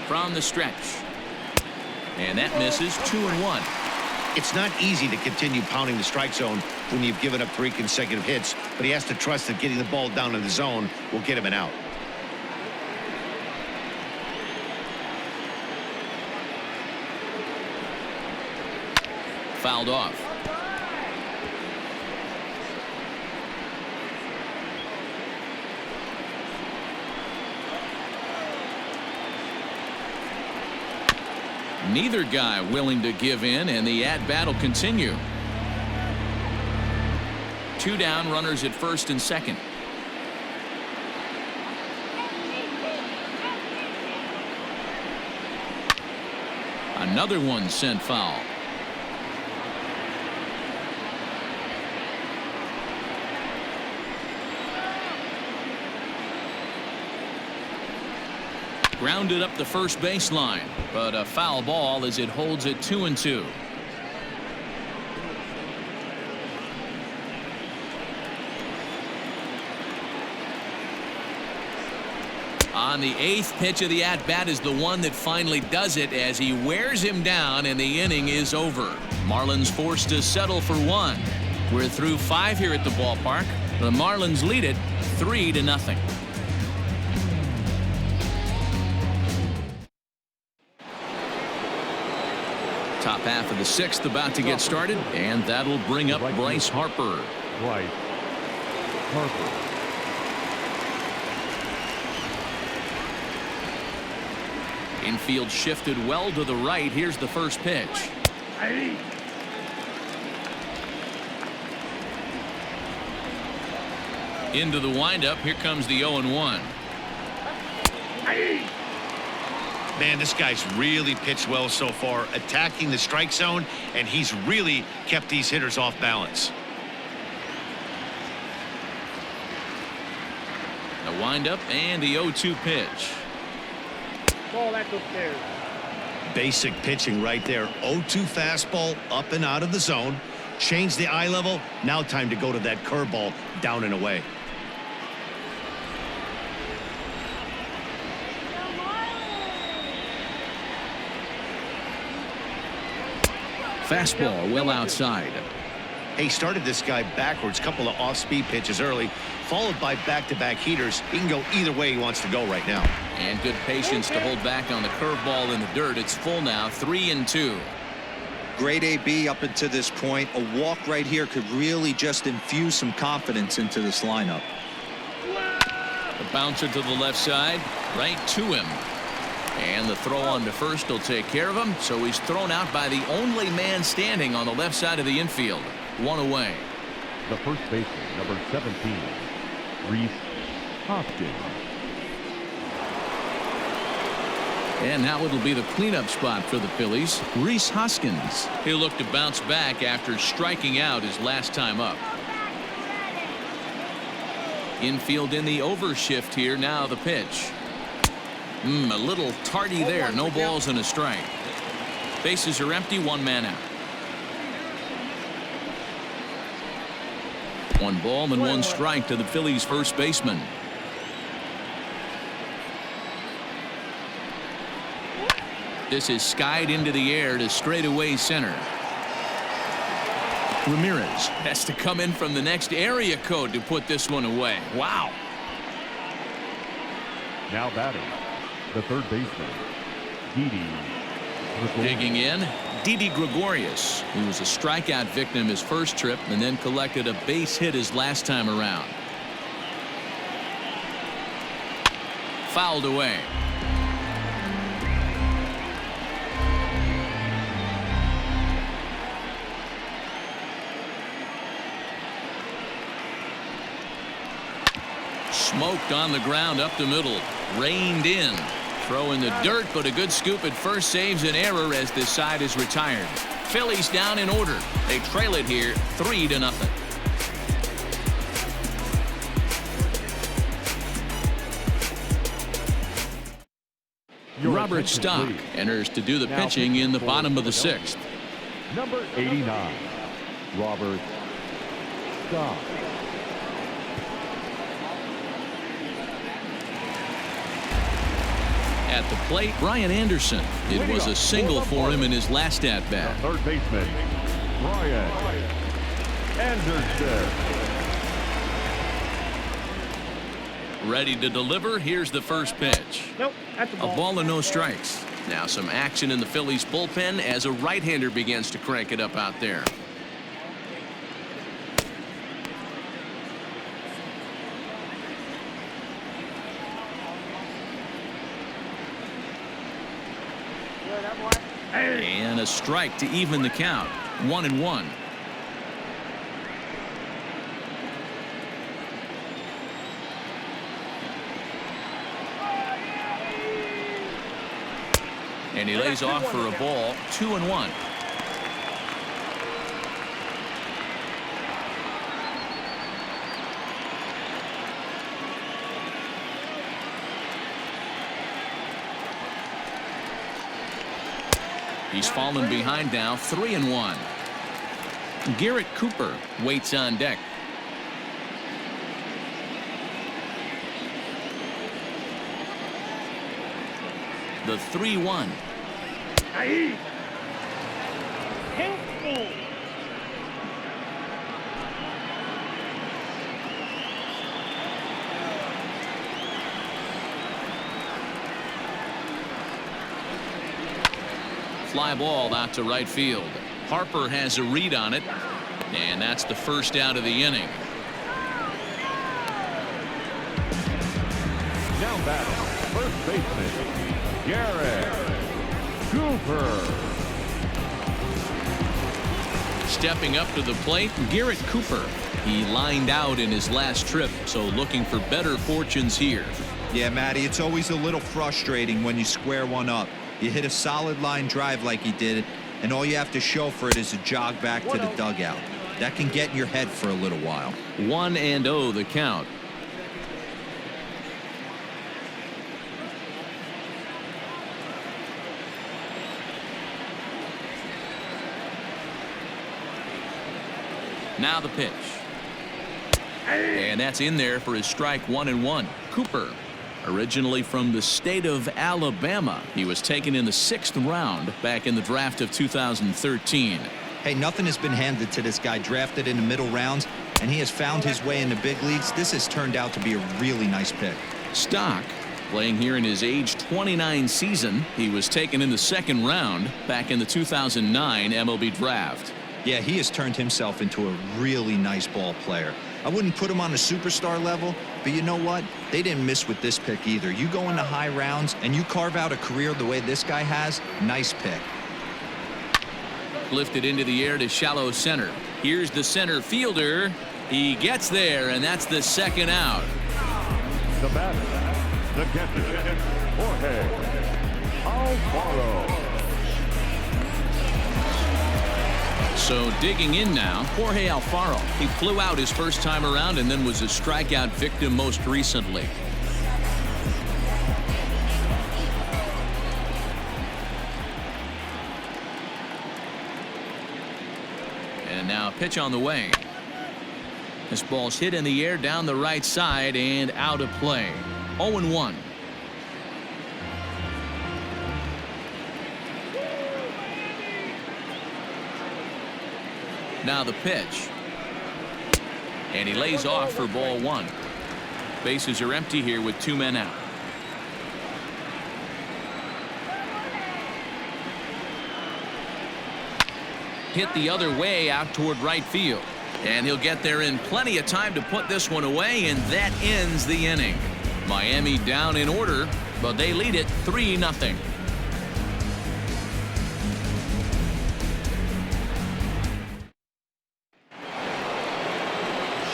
From the stretch. And that misses, 2-1. It's not easy to continue pounding the strike zone when you've given up 3 consecutive hits, but he has to trust that getting the ball down in the zone will get him an out. Fouled off. Neither guy willing to give in, and the at-bat will continue. 2 down, runners at first and second. Another one sent foul. Grounded up the first baseline, but a foul ball as it holds it 2-2. On the 8th pitch of the at-bat is the one that finally does it, as he wears him down, and the inning is over. Marlins forced to settle for 1. We're through 5 here at the ballpark. The Marlins lead it 3-0. Top half of the 6th about to get started, and that'll bring up Bryce Harper. Bryce Harper. Infield shifted well to the right. Here's the first pitch. Into the windup. Here comes the 0-1. Man, this guy's really pitched well so far, attacking the strike zone, and he's really kept these hitters off balance. The windup and the 0-2 pitch. Ball, that's upstairs. Basic pitching right there. 0-2 fastball up and out of the zone. Change the eye level. Now time to go to that curveball down and away. Fastball well outside. He started this guy backwards, couple of off-speed pitches early, followed by back-to-back heaters. He can go either way he wants to go right now. And good patience to hold back on the curveball in the dirt. It's full now, 3-2. Great AB up until this point. A walk right here could really just infuse some confidence into this lineup. The bouncer to the left side, right to him. And the throw on to first will take care of him, so he's thrown out by the only man standing on the left side of the infield. One away. The first baseman, number 17, Rhys Hoskins. And now it'll be the cleanup spot for the Phillies. Rhys Hoskins. He'll look to bounce back after striking out his last time up. Infield in the overshift here. Now the pitch. A little tardy there. No balls and a strike. Bases are empty. One man out. One ball and one strike to the Phillies first baseman. This is skied into the air to straightaway center. Ramirez has to come in from the next area code to put this one away. Wow. Now batting, the third baseman, Didi. Digging in, Didi Gregorius, who was a strikeout victim his first trip and then collected a base hit his last time around. Fouled away. Smoked on the ground up the middle. Reined in. Throw in the dirt, but a good scoop at first saves an error as this side is retired. Phillies down in order. They trail it here 3-0. Robert Stock enters to do the pitching in the bottom of the sixth. Number 89, Robert Stock. At the plate, Brian Anderson. It was a single for him in his last at-bat. Third baseman, Brian Anderson. Ready to deliver. Here's the first pitch. Nope, that's a ball. A ball and no strikes. Now some action in the Phillies bullpen as a right-hander begins to crank it up out there. And a strike to even the count. 1-1. And he lays off for a ball. 2-1. He's fallen behind now. 3-1. Garrett Cooper waits on deck. The 3-1. Fly ball out to right field. Harper has a read on it, and that's the first out of the inning. Now batting, first baseman, Garrett Cooper. Stepping up to the plate, Garrett Cooper. He lined out in his last trip, so looking for better fortunes here. Yeah, Matty, it's always a little frustrating when you square one up. You hit a solid line drive like he did, and all you have to show for it is a jog back to the dugout. That can get in your head for a little while. 1-0 the count. Now the pitch. And that's in there for his strike. 1-1. Cooper, originally from the state of Alabama. He was taken in the 6th round back in the draft of 2013. Hey, nothing has been handed to this guy. Drafted in the middle rounds, and he has found his way in the big leagues. This has turned out to be a really nice pick. Stock, playing here in his age 29 season. He was taken in the 2nd round back in the 2009 MLB draft. Yeah, he has turned himself into a really nice ball player. I wouldn't put him on a superstar level, but you know what? They didn't miss with this pick either. You go into high rounds and you carve out a career the way this guy has, nice pick. Lifted into the air to shallow center. Here's the center fielder. He gets there, and that's the second out. The batter, the catcher, Jorge Alfaro. So digging in now, Jorge Alfaro. He flew out his first time around and then was a strikeout victim most recently. And now a pitch on the way. This ball's hit in the air down the right side and out of play. 0-1. Now the pitch. And he lays off for ball one. Bases are empty here with 2 men out. Hit the other way out toward right field. And he'll get there in plenty of time to put this one away, and that ends the inning. Miami down in order, but they lead it 3-0.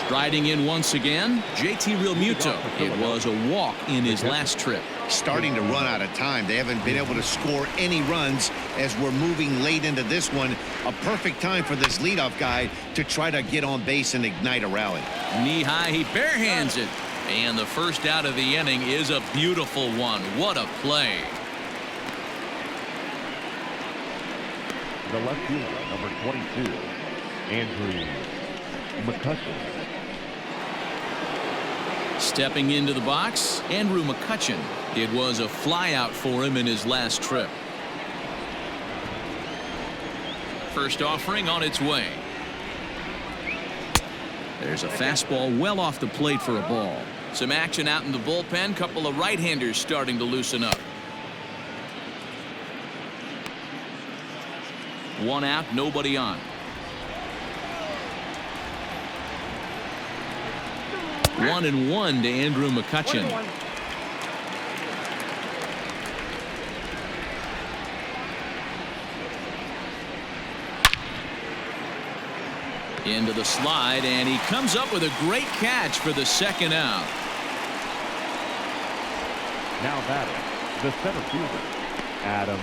Striding in once again, JT Realmuto. It was a walk in his last trip. Starting to run out of time. They haven't been able to score any runs as we're moving late into this one. A perfect time for this leadoff guy to try to get on base and ignite a rally. Knee high, he barehands it. And the first out of the inning is a beautiful one. What a play. The left fielder, number 22, Andrew McCutcheon. Stepping into the box, Andrew McCutcheon. It was a flyout for him in his last trip. First offering on its way. There's a fastball well off the plate for a ball. Some action out in the bullpen. Couple of right-handers starting to loosen up. 1 out, nobody on. 1-1 to Andrew McCutcheon. Into the slide, and he comes up with a great catch for the second out. Now batting, the center fielder, Adam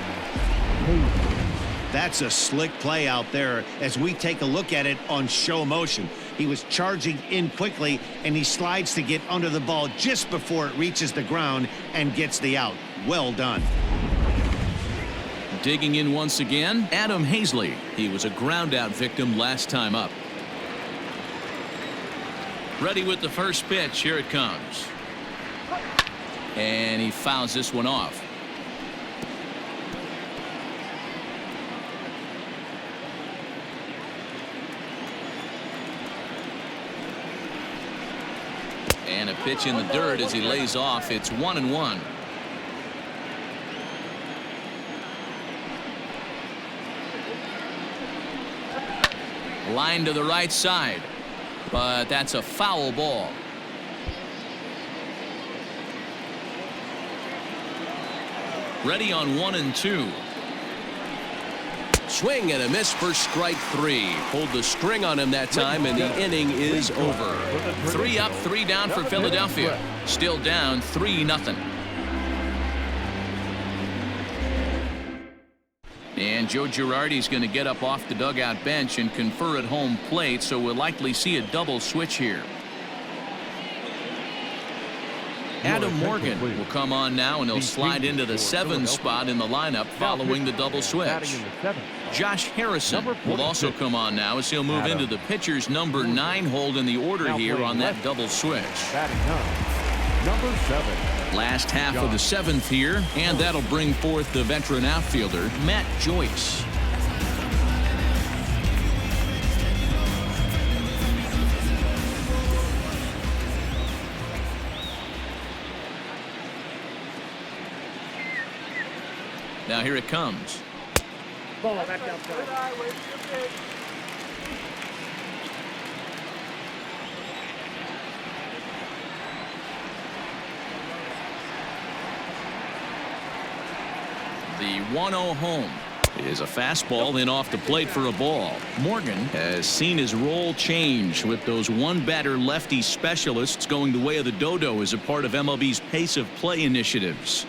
Hayes. That's a slick play out there as we take a look at it on show motion. He was charging in quickly, and he slides to get under the ball just before it reaches the ground and gets the out. Well done. Digging in once again, Adam Hazley. He was a ground out victim last time up. Ready with the first pitch. Here it comes. And he fouls this one off. And a pitch in the dirt as he lays off. It's 1-1. Line to the right side, but that's a foul ball. Ready on 1-2. Swing and a miss for strike 3. Pulled the string on him that time, and the inning is over. 3 up, 3 down for Philadelphia. Still down 3-0. And Joe Girardi's going to get up off the dugout bench and confer at home plate, so we'll likely see a double switch here. Adam Morgan will come on now, and he'll slide into the 7 spot in the lineup following the double switch. Josh Harrison will also come on now as he'll move into the pitcher's number 9 hold in the order here on that double switch. Number 7. Last half of the 7th here, and that'll bring forth the veteran outfielder, Matt Joyce. Now here it comes. Ball back outside. The 1-0 home is a fastball in off the plate for a ball. Morgan has seen his role change with those one-batter lefty specialists going the way of the dodo as a part of MLB's pace of play initiatives.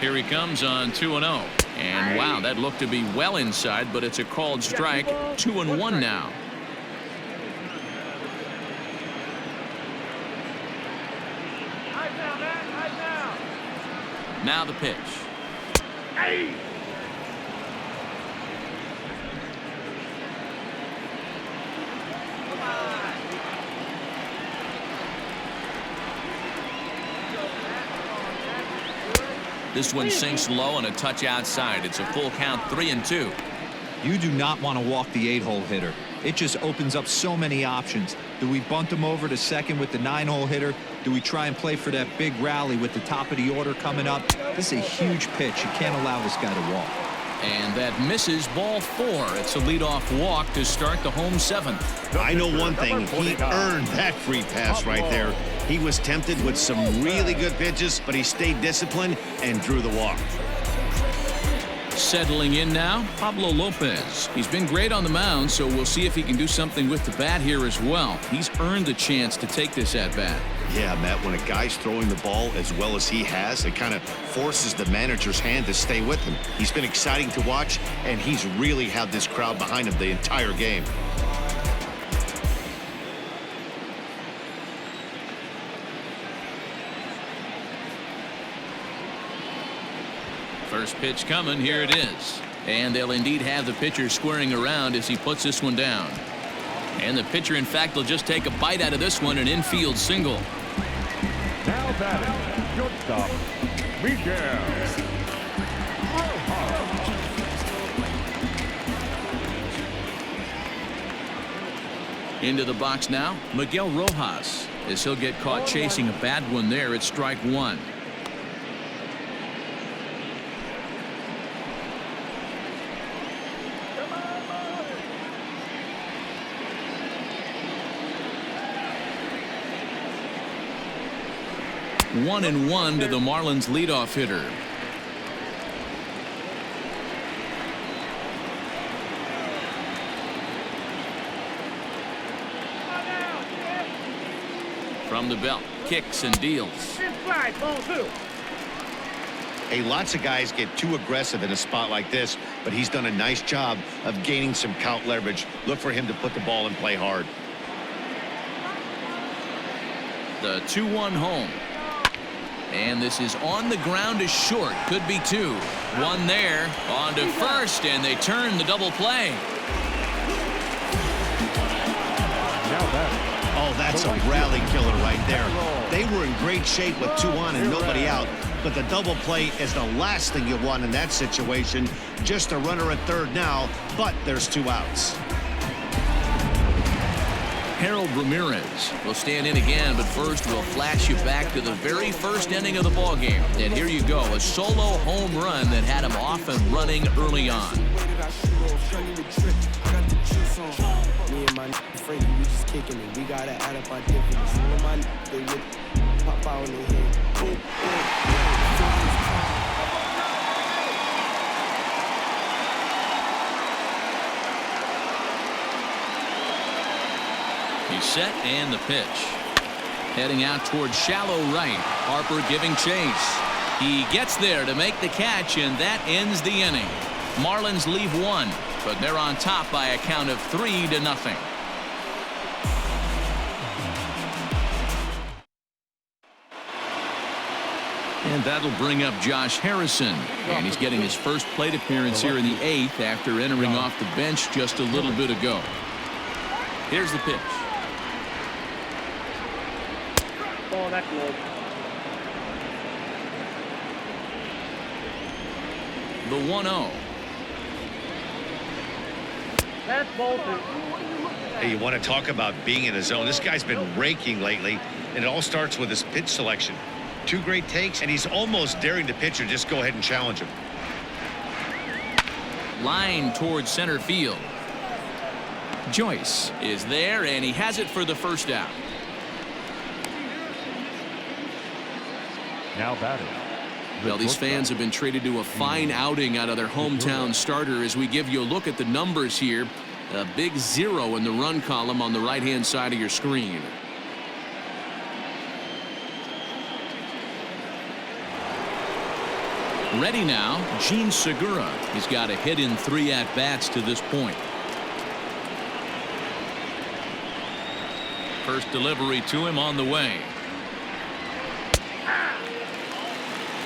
Here he comes on 2-0. And wow, that looked to be well inside, but it's a called strike. 2-1 now. Now the pitch. This one sinks low and a touch outside. It's a full count, 3-2. You do not want to walk the 8-hole hitter. It just opens up so many options. Do we bunt him over to second with the 9-hole hitter? Do we try and play for that big rally with the top of the order coming up? This is a huge pitch. You can't allow this guy to walk. And that misses, ball 4. It's a leadoff walk to start the home 7th. I know one thing. He earned that free pass right there. He was tempted with some really good pitches, but he stayed disciplined and drew the walk. Settling in now, Pablo Lopez. He's been great on the mound, so we'll see if he can do something with the bat here as well. He's earned the chance to take this at bat. Yeah, Matt, when a guy's throwing the ball as well as he has, it kind of forces the manager's hand to stay with him. He's been exciting to watch, and he's really had this crowd behind him the entire game. First pitch coming. Here it is. And they'll indeed have the pitcher squaring around as he puts this one down. And the pitcher, in fact, will just take a bite out of this one, an infield single. Now batting, shortstop, Miguel. Into the box now, Miguel Rojas, as he'll get caught chasing a bad one there at strike 1. One and one to the Marlins leadoff hitter. From the belt, kicks and deals. Hey, lots of guys get too aggressive in a spot like this, but he's done a nice job of gaining some count leverage. Look for him to put the ball in play hard. The 2-1 home. And this is on the ground is short. Could be 2. One there. On to first, and they turn the double play. Oh, that's a rally killer right there. They were in great shape with 2 on and nobody out. But the double play is the last thing you want in that situation. Just a runner at third now, but there's 2 outs. Harold Ramirez will stand in again, but first we'll flash you back to the very first inning of the ballgame. And here you go, a solo home run that had him off and running early on. Me and my Frankie, we just kicking it. We gotta add up our difference. They would pop out in the head. He's set and the pitch. Heading out towards shallow right. Harper giving chase. He gets there to make the catch, and that ends the inning. Marlins leave 1, but they're on top by a count of 3-0. And that'll bring up Josh Harrison. And he's getting his first plate appearance here in the 8th after entering off the bench just a little bit ago. Here's the pitch. Oh, that's low. The 1-0. That's ball 2. Hey, you want to talk about being in the zone. This guy's been raking lately, and it all starts with his pitch selection. 2 great takes, and he's almost daring the pitcher just go ahead and challenge him. Line towards center field. Joyce is there, and he has it for the first out. Now batting. Well, these fans have been treated to a fine outing out of their hometown starter as we give you a look at the numbers here. A big 0 in the run column on the right-hand side of your screen. Ready now, Gene Segura. He's got a hit in 3 at-bats to this point. First delivery to him on the way.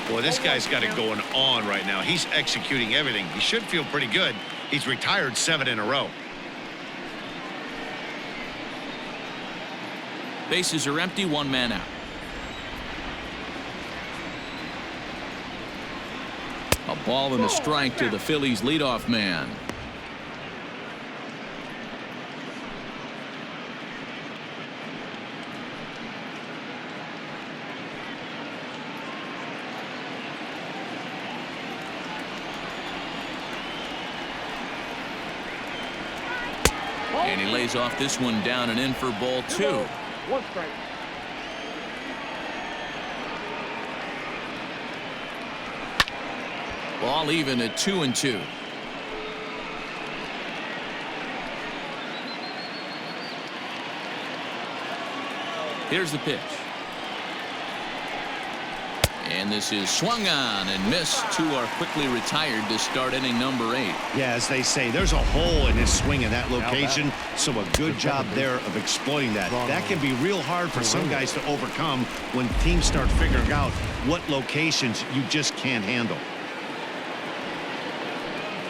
Boy, this guy's got it going on right now. He's executing everything. He should feel pretty good. He's retired 7 in a row. Bases are empty, 1 man out. A ball and a strike to the Phillies leadoff man. And he lays off this one down and in for ball 2. 1 strike. Ball even at 2-2. Here's the pitch. And this is swung on and missed. 2 are quickly retired to start inning number 8. Yeah, as they say, there's a hole in his swing in that location, so a good job there of exploiting that. That can be real hard for some guys to overcome when teams start figuring out what locations you just can't handle.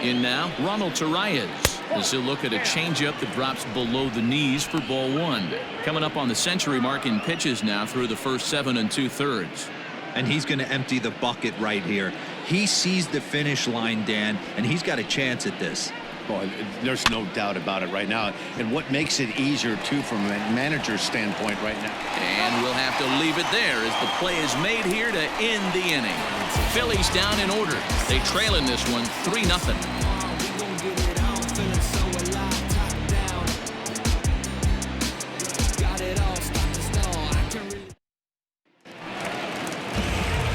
In now, Ronald Torreyes. As he'll look at a changeup that drops below the knees for ball 1. Coming up on the century mark in pitches now through the first 7 2/3. And he's going to empty the bucket right here. He sees the finish line, Dan, and he's got a chance at this. Boy, there's no doubt about it right now. And what makes it easier, too, from a manager's standpoint right now. And we'll have to leave it there as the play is made here to end the inning. Phillies down in order. They trail in this one 3-0.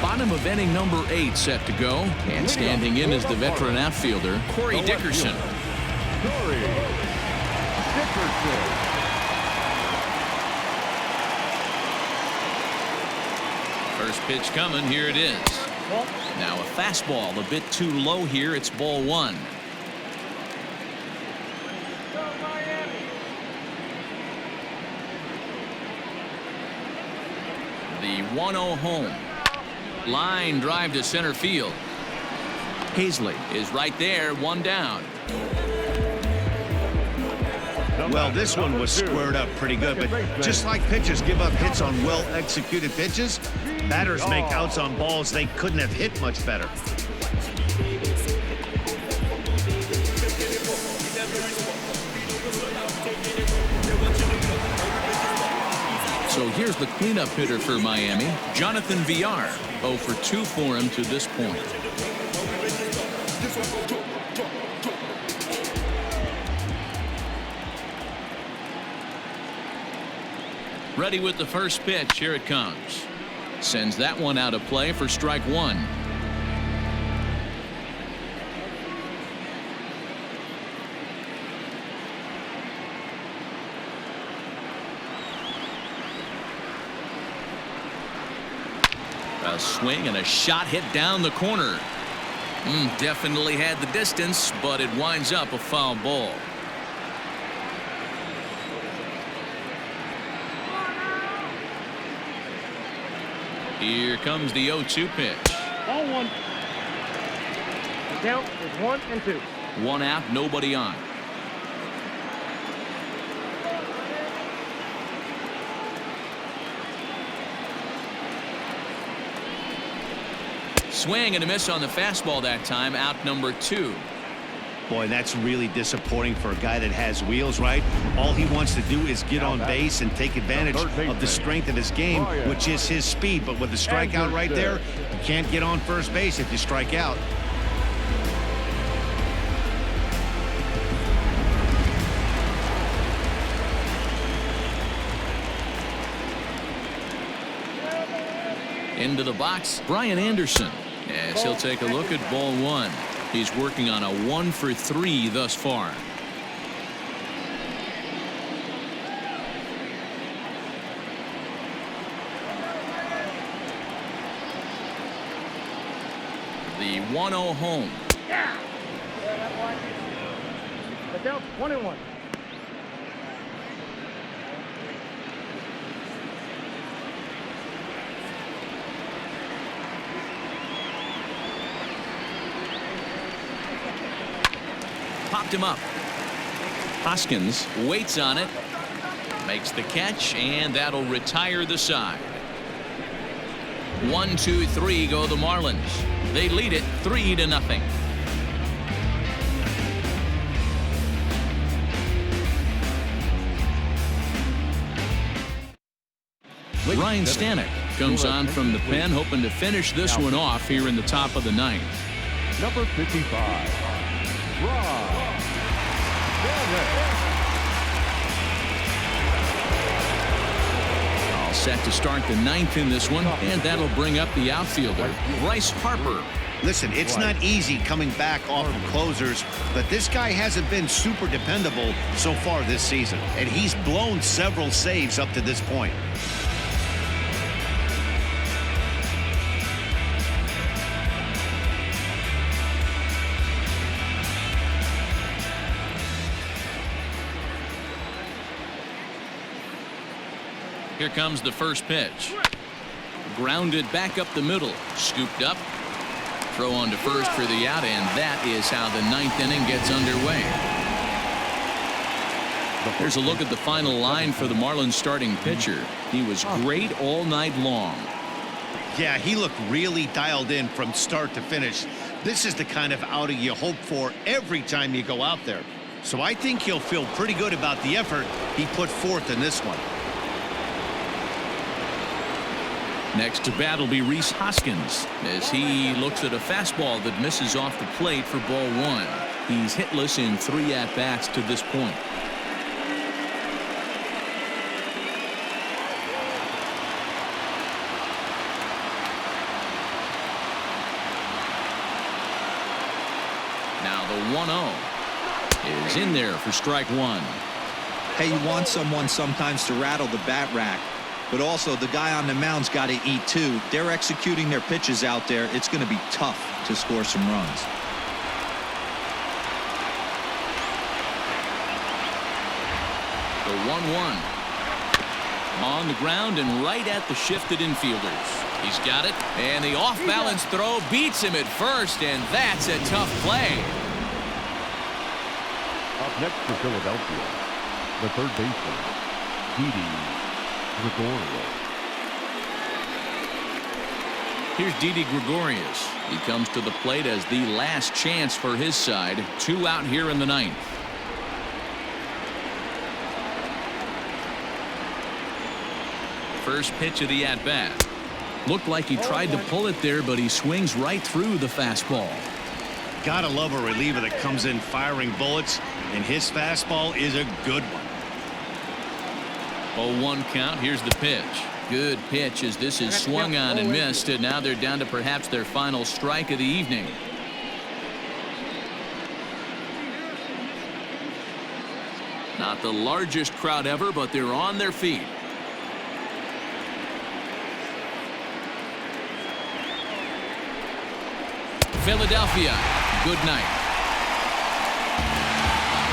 Bottom of inning number 8 set to go. And standing in is the veteran outfielder, Corey Dickerson. First pitch coming. Here it is. Now a fastball a bit too low here. It's ball 1. The 1-0 home. Line drive to center field. Hazley is right there, 1 down. Well, this one was squared up pretty good, but just like pitchers give up hits on well-executed pitches, batters make outs on balls they couldn't have hit much better. So here's the cleanup hitter for Miami, Jonathan Villar. 0 for 2 for him to this point. Ready with the first pitch. Here it comes. Sends that one out of play for strike 1. A swing and a shot hit down the corner. Definitely had the distance, but it winds up a foul ball. Here comes the 0-2 pitch. Ball 1. The count is 1-2. 1 out, nobody on. Swing and a miss on the fastball that time. Out number 2. Boy, that's really disappointing for a guy that has wheels, right? All he wants to do is get on base and take advantage of the strength of his game, which is his speed. But with the strikeout right there, you can't get on first base if you strike out. Into the box, Brian Anderson, as he'll take a look at ball one. He's working on a 1-for-3 thus far. The 1-0 home. But down 21. Popped him up. Hoskins waits on it, makes the catch, and that'll retire the side. 1-2-3 go the Marlins. They lead it 3-0. Ryan Stanek comes on from the pen, hoping to finish this one off here in the top of the ninth. Number 55. All set to start the ninth in this one, and that'll bring up the outfielder, Bryce Harper. Listen, it's not easy coming back off of closers, but this guy hasn't been super dependable so far this season, and he's blown several saves up to this point. Here comes the first pitch. Grounded back up the middle. Scooped up. Throw on to first for the out, and that is how the ninth inning gets underway. Here's a look at the final line for the Marlins starting pitcher. He was great all night long. Yeah, he looked really dialed in from start to finish. This is the kind of outing you hope for every time you go out there. So I think he'll feel pretty good about the effort he put forth in this one. Next to bat will be Rhys Hoskins as he looks at a fastball that misses off the plate for ball one. He's hitless in 3 at-bats to this point. Now the 1-0 is in there for strike one. Hey, you want someone sometimes to rattle the bat rack, but also the guy on the mound's got to eat too. They're executing their pitches out there. It's going to be tough to score some runs. The 1-1 on the ground and right at the shifted infielders. He's got it, and the off-balance throw beats him at first, and that's a tough play. Up next for Philadelphia, the third baseman, Didi Gregorius. Here's Didi Gregorius. He comes to the plate as the last chance for his side. 2 out here in the ninth. First pitch of the at-bat. Looked like he tried to pull it there, but he swings right through the fastball. Gotta love a reliever that comes in firing bullets, and his fastball is a good one. 0-1 count. Here's the pitch. Good pitch as this is swung on and missed, and now they're down to perhaps their final strike of the evening. Not the largest crowd ever, but they're on their feet. Philadelphia, good night.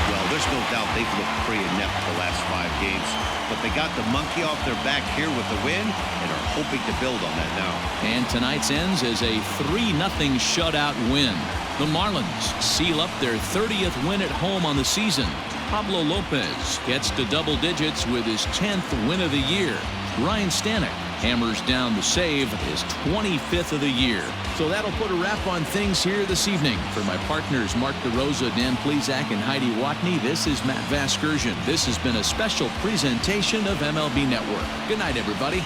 Well, there's no doubt they've looked pretty inept the last 5 games, but they got the monkey off their back here with the win and are hoping to build on that now. And tonight's ends as a 3-0 shutout win. The Marlins seal up their 30th win at home on the season. Pablo Lopez gets to double digits with his 10th win of the year. Ryan Stanek hammers down the save, his 25th of the year. So that'll put a wrap on things here this evening. For my partners Mark DeRosa, Dan Plezak, and Heidi Watney, this is Matt Vasgersian. This has been a special presentation of MLB Network. Good night, everybody.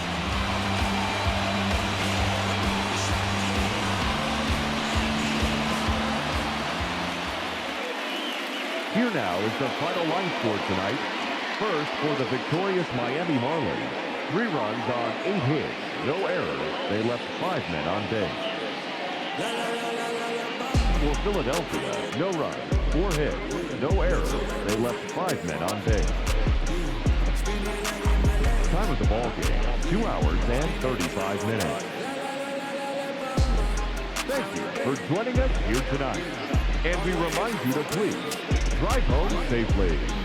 Here now is the final line score tonight. First, for the victorious Miami Marlins, 3 runs on 8 hits, no errors. They left 5 men on base. For Philadelphia, no runs, 4 hits, no errors. They left 5 men on base. Time of the ball game, 2 hours and 35 minutes. Thank you for joining us here tonight. And we remind you to please drive home safely.